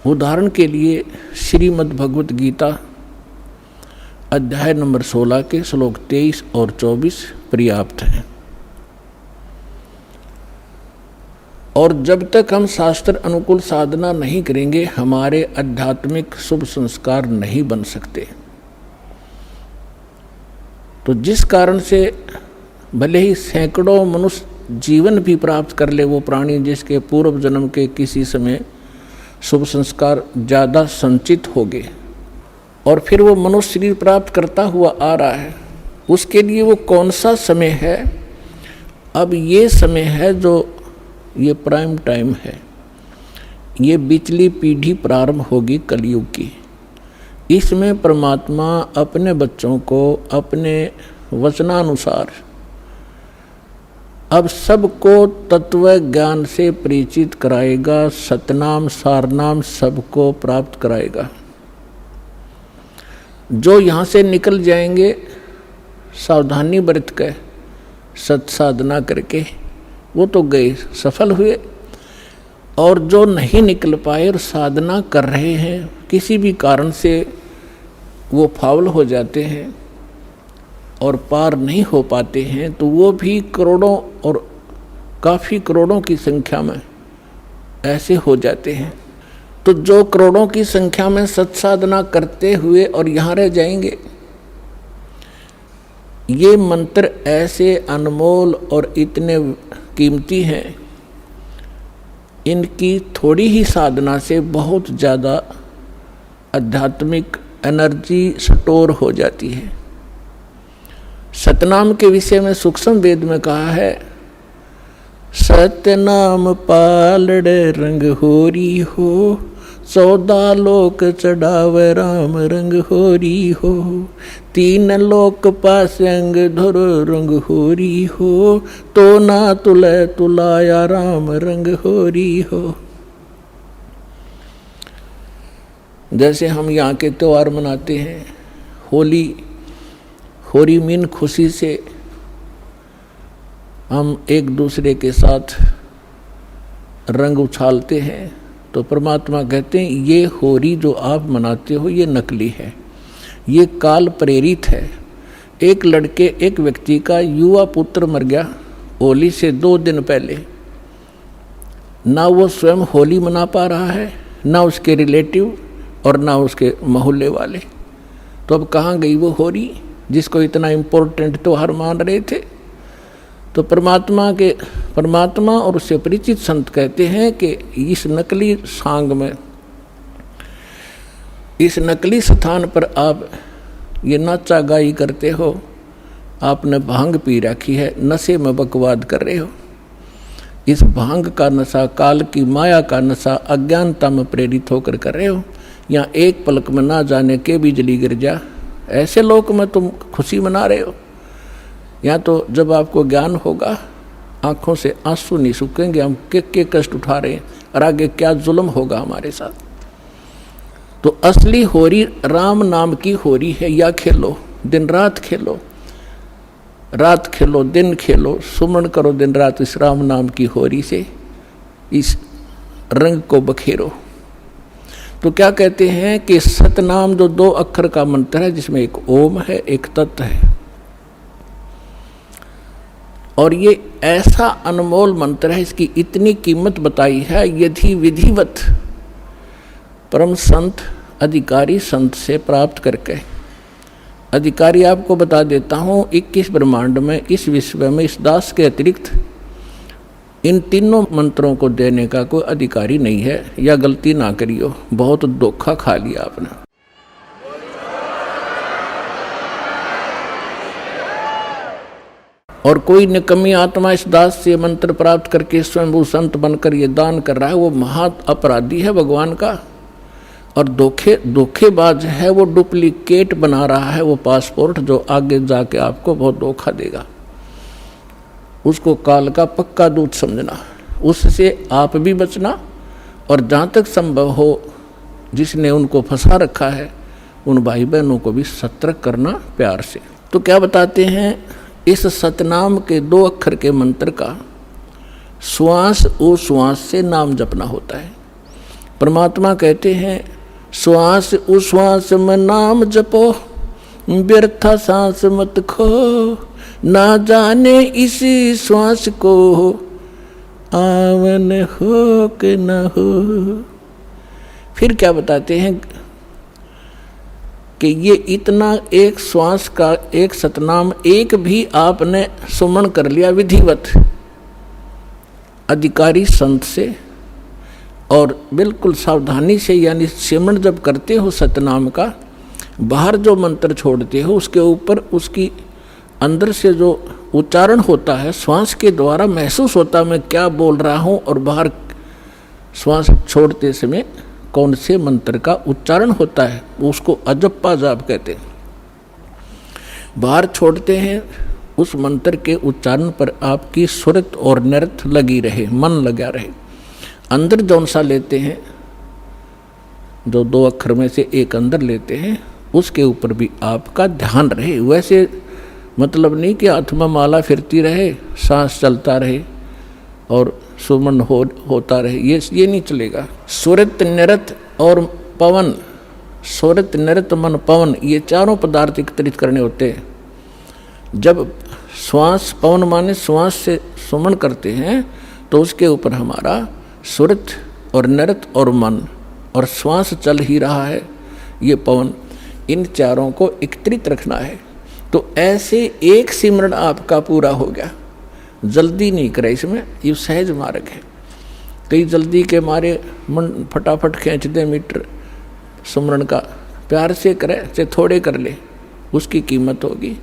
उदाहरण के लिए श्रीमद् भगवत गीता अध्याय नंबर 16 के श्लोक 23 और 24 पर्याप्त हैं। और जब तक हम शास्त्र अनुकूल साधना नहीं करेंगे हमारे आध्यात्मिक शुभ संस्कार नहीं बन सकते। तो जिस कारण से भले ही सैकड़ों मनुष्य जीवन भी प्राप्त कर ले वो प्राणी जिसके पूर्व जन्म के किसी समय शुभ संस्कार ज़्यादा संचित हो गए और फिर वो मनुष्य शरीर प्राप्त करता हुआ आ रहा है, उसके लिए वो कौन सा समय है? अब ये समय है जो ये प्राइम टाइम है, ये बिचली पीढ़ी प्रारंभ होगी कलयुग की। इसमें परमात्मा अपने बच्चों को अपने वचनानुसार अब सबको तत्व ज्ञान से परिचित कराएगा, सतनाम सारनाम सबको प्राप्त कराएगा। जो यहाँ से निकल जाएंगे सावधानी बरत कर सत साधना करके वो तो गए, सफल हुए। और जो नहीं निकल पाए और साधना कर रहे हैं किसी भी कारण से वो फाउल हो जाते हैं और पार नहीं हो पाते हैं, तो वो भी करोड़ों और काफ़ी करोड़ों की संख्या में ऐसे हो जाते हैं। तो जो करोड़ों की संख्या में सत्साधना करते हुए और यहाँ रह जाएंगे, ये मंत्र ऐसे अनमोल और इतने कीमती हैं, इनकी थोड़ी ही साधना से बहुत ज़्यादा आध्यात्मिक एनर्जी स्टोर हो जाती है। सतनाम के विषय में सूक्ष्म वेद में कहा है, सतनाम पालड़े रंग होरी हो, 14 लोक चढ़ावे राम रंग होरी हो, 3 लोक पास अंग धुर रंग होरी हो, तो ना तुले तुलाया राम रंग होरी हो। जैसे हम यहाँ के त्योहार मनाते हैं, होली मीन खुशी से हम एक दूसरे के साथ रंग उछालते हैं, तो परमात्मा कहते हैं ये होली जो आप मनाते हो ये नकली है, ये काल प्रेरित है। एक व्यक्ति का युवा पुत्र मर गया होली से 2 दिन पहले। ना वो स्वयं होली मना पा रहा है, ना उसके रिलेटिव और ना उसके मोहल्ले वाले। तो अब कहाँ गई वो होली जिसको इतना इम्पोर्टेंट त्योहार मान रहे थे। तो परमात्मा और उससे परिचित संत कहते हैं कि इस नकली सांग में, इस नकली स्थान पर आप ये नाचा गाई करते हो, आपने भांग पी रखी है, नशे में बकवाद कर रहे हो। इस भांग का नशा, काल की माया का नशा अज्ञानता में प्रेरित होकर कर रहे हो। यहाँ एक पलक में ना जाने के बिजली गिर जा, ऐसे लोक में तुम खुशी मना रहे हो। यहाँ तो जब आपको ज्ञान होगा आंखों से आंसू नहीं सूखेंगे, हम के कष्ट उठा रहे हैं और आगे क्या जुल्म होगा हमारे साथ। तो असली होरी राम नाम की होरी है। या खेलो, दिन रात खेलो, रात खेलो दिन खेलो, सुमन करो दिन रात इस राम नाम की होरी से, इस रंग को बखेरो। तो क्या कहते हैं कि सतनाम जो 2 अक्षर का मंत्र है, जिसमें एक ओम है, एक तत् है, और ये ऐसा अनमोल मंत्र है, इसकी इतनी कीमत बताई है। यदि विधिवत परम संत अधिकारी संत से प्राप्त करके, अधिकारी आपको बता देता हूँ 21 ब्रह्मांड में, इस विश्व में, इस दास के अतिरिक्त इन तीनों मंत्रों को देने का कोई अधिकारी नहीं है। या गलती ना करियो, बहुत धोखा खा लिया आपने। और कोई निकम्मी आत्मा इस दास से मंत्र प्राप्त करके स्वयं वो संत बनकर ये दान कर रहा है, वो महा अपराधी है भगवान का। और धोखेबाज है, वो डुप्लीकेट बना रहा है वो पासपोर्ट, जो आगे जाके आपको बहुत धोखा देगा। उसको काल का पक्का दूत समझना, उससे आप भी बचना, और जहाँ तक संभव हो जिसने उनको फंसा रखा है उन भाई बहनों को भी सतर्क करना प्यार से। तो क्या बताते हैं, इस सतनाम के 2 अक्षर के मंत्र का श्वास उश्वास से नाम जपना होता है। परमात्मा कहते हैं श्वास उश्वास में नाम जपो, व्यर्था सांस मत खो, ना जाने इसी श्वास को आवन हो कि न हो। फिर क्या बताते हैं कि ये इतना एक श्वास का एक सतनाम एक भी आपने सुमन कर लिया विधिवत अधिकारी संत से, और बिल्कुल सावधानी से, यानी सिमरन जब करते हो सतनाम का, बाहर जो मंत्र छोड़ते हो उसके ऊपर उसकी अंदर से जो उच्चारण होता है श्वास के द्वारा महसूस होता है मैं क्या बोल रहा हूँ, और बाहर श्वास छोड़ते समय कौन से मंत्र का उच्चारण होता है, उसको अजप्पा जाप कहते हैं। बाहर छोड़ते हैं उस मंत्र के उच्चारण पर आपकी सुरत और नृत लगी रहे, मन लगा रहे। अंदर जौन सा लेते हैं, जो 2 अक्षर में से एक अंदर लेते हैं, उसके ऊपर भी आपका ध्यान रहे। वैसे मतलब नहीं कि हाथ में माला फिरती रहे, सांस चलता रहे और सुमन होता रहे, ये नहीं चलेगा। सुरत नृत और पवन, सुरत नृत मन पवन, ये चारों पदार्थ एकत्रित करने होते हैं। जब श्वास, पवन माने श्वास से सुमन करते हैं, तो उसके ऊपर हमारा सुरत और नृत और मन, और श्वास चल ही रहा है, ये पवन, इन चारों को एकत्रित रखना है। तो ऐसे एक सिमरन आपका पूरा हो गया। जल्दी नहीं करे इसमें, ये सहज मार्ग है। कई जल्दी के मारे मन फटाफट खींच दे मीटर सुमरन का, प्यार से करे चाहे थोड़े कर ले, उसकी कीमत होगी।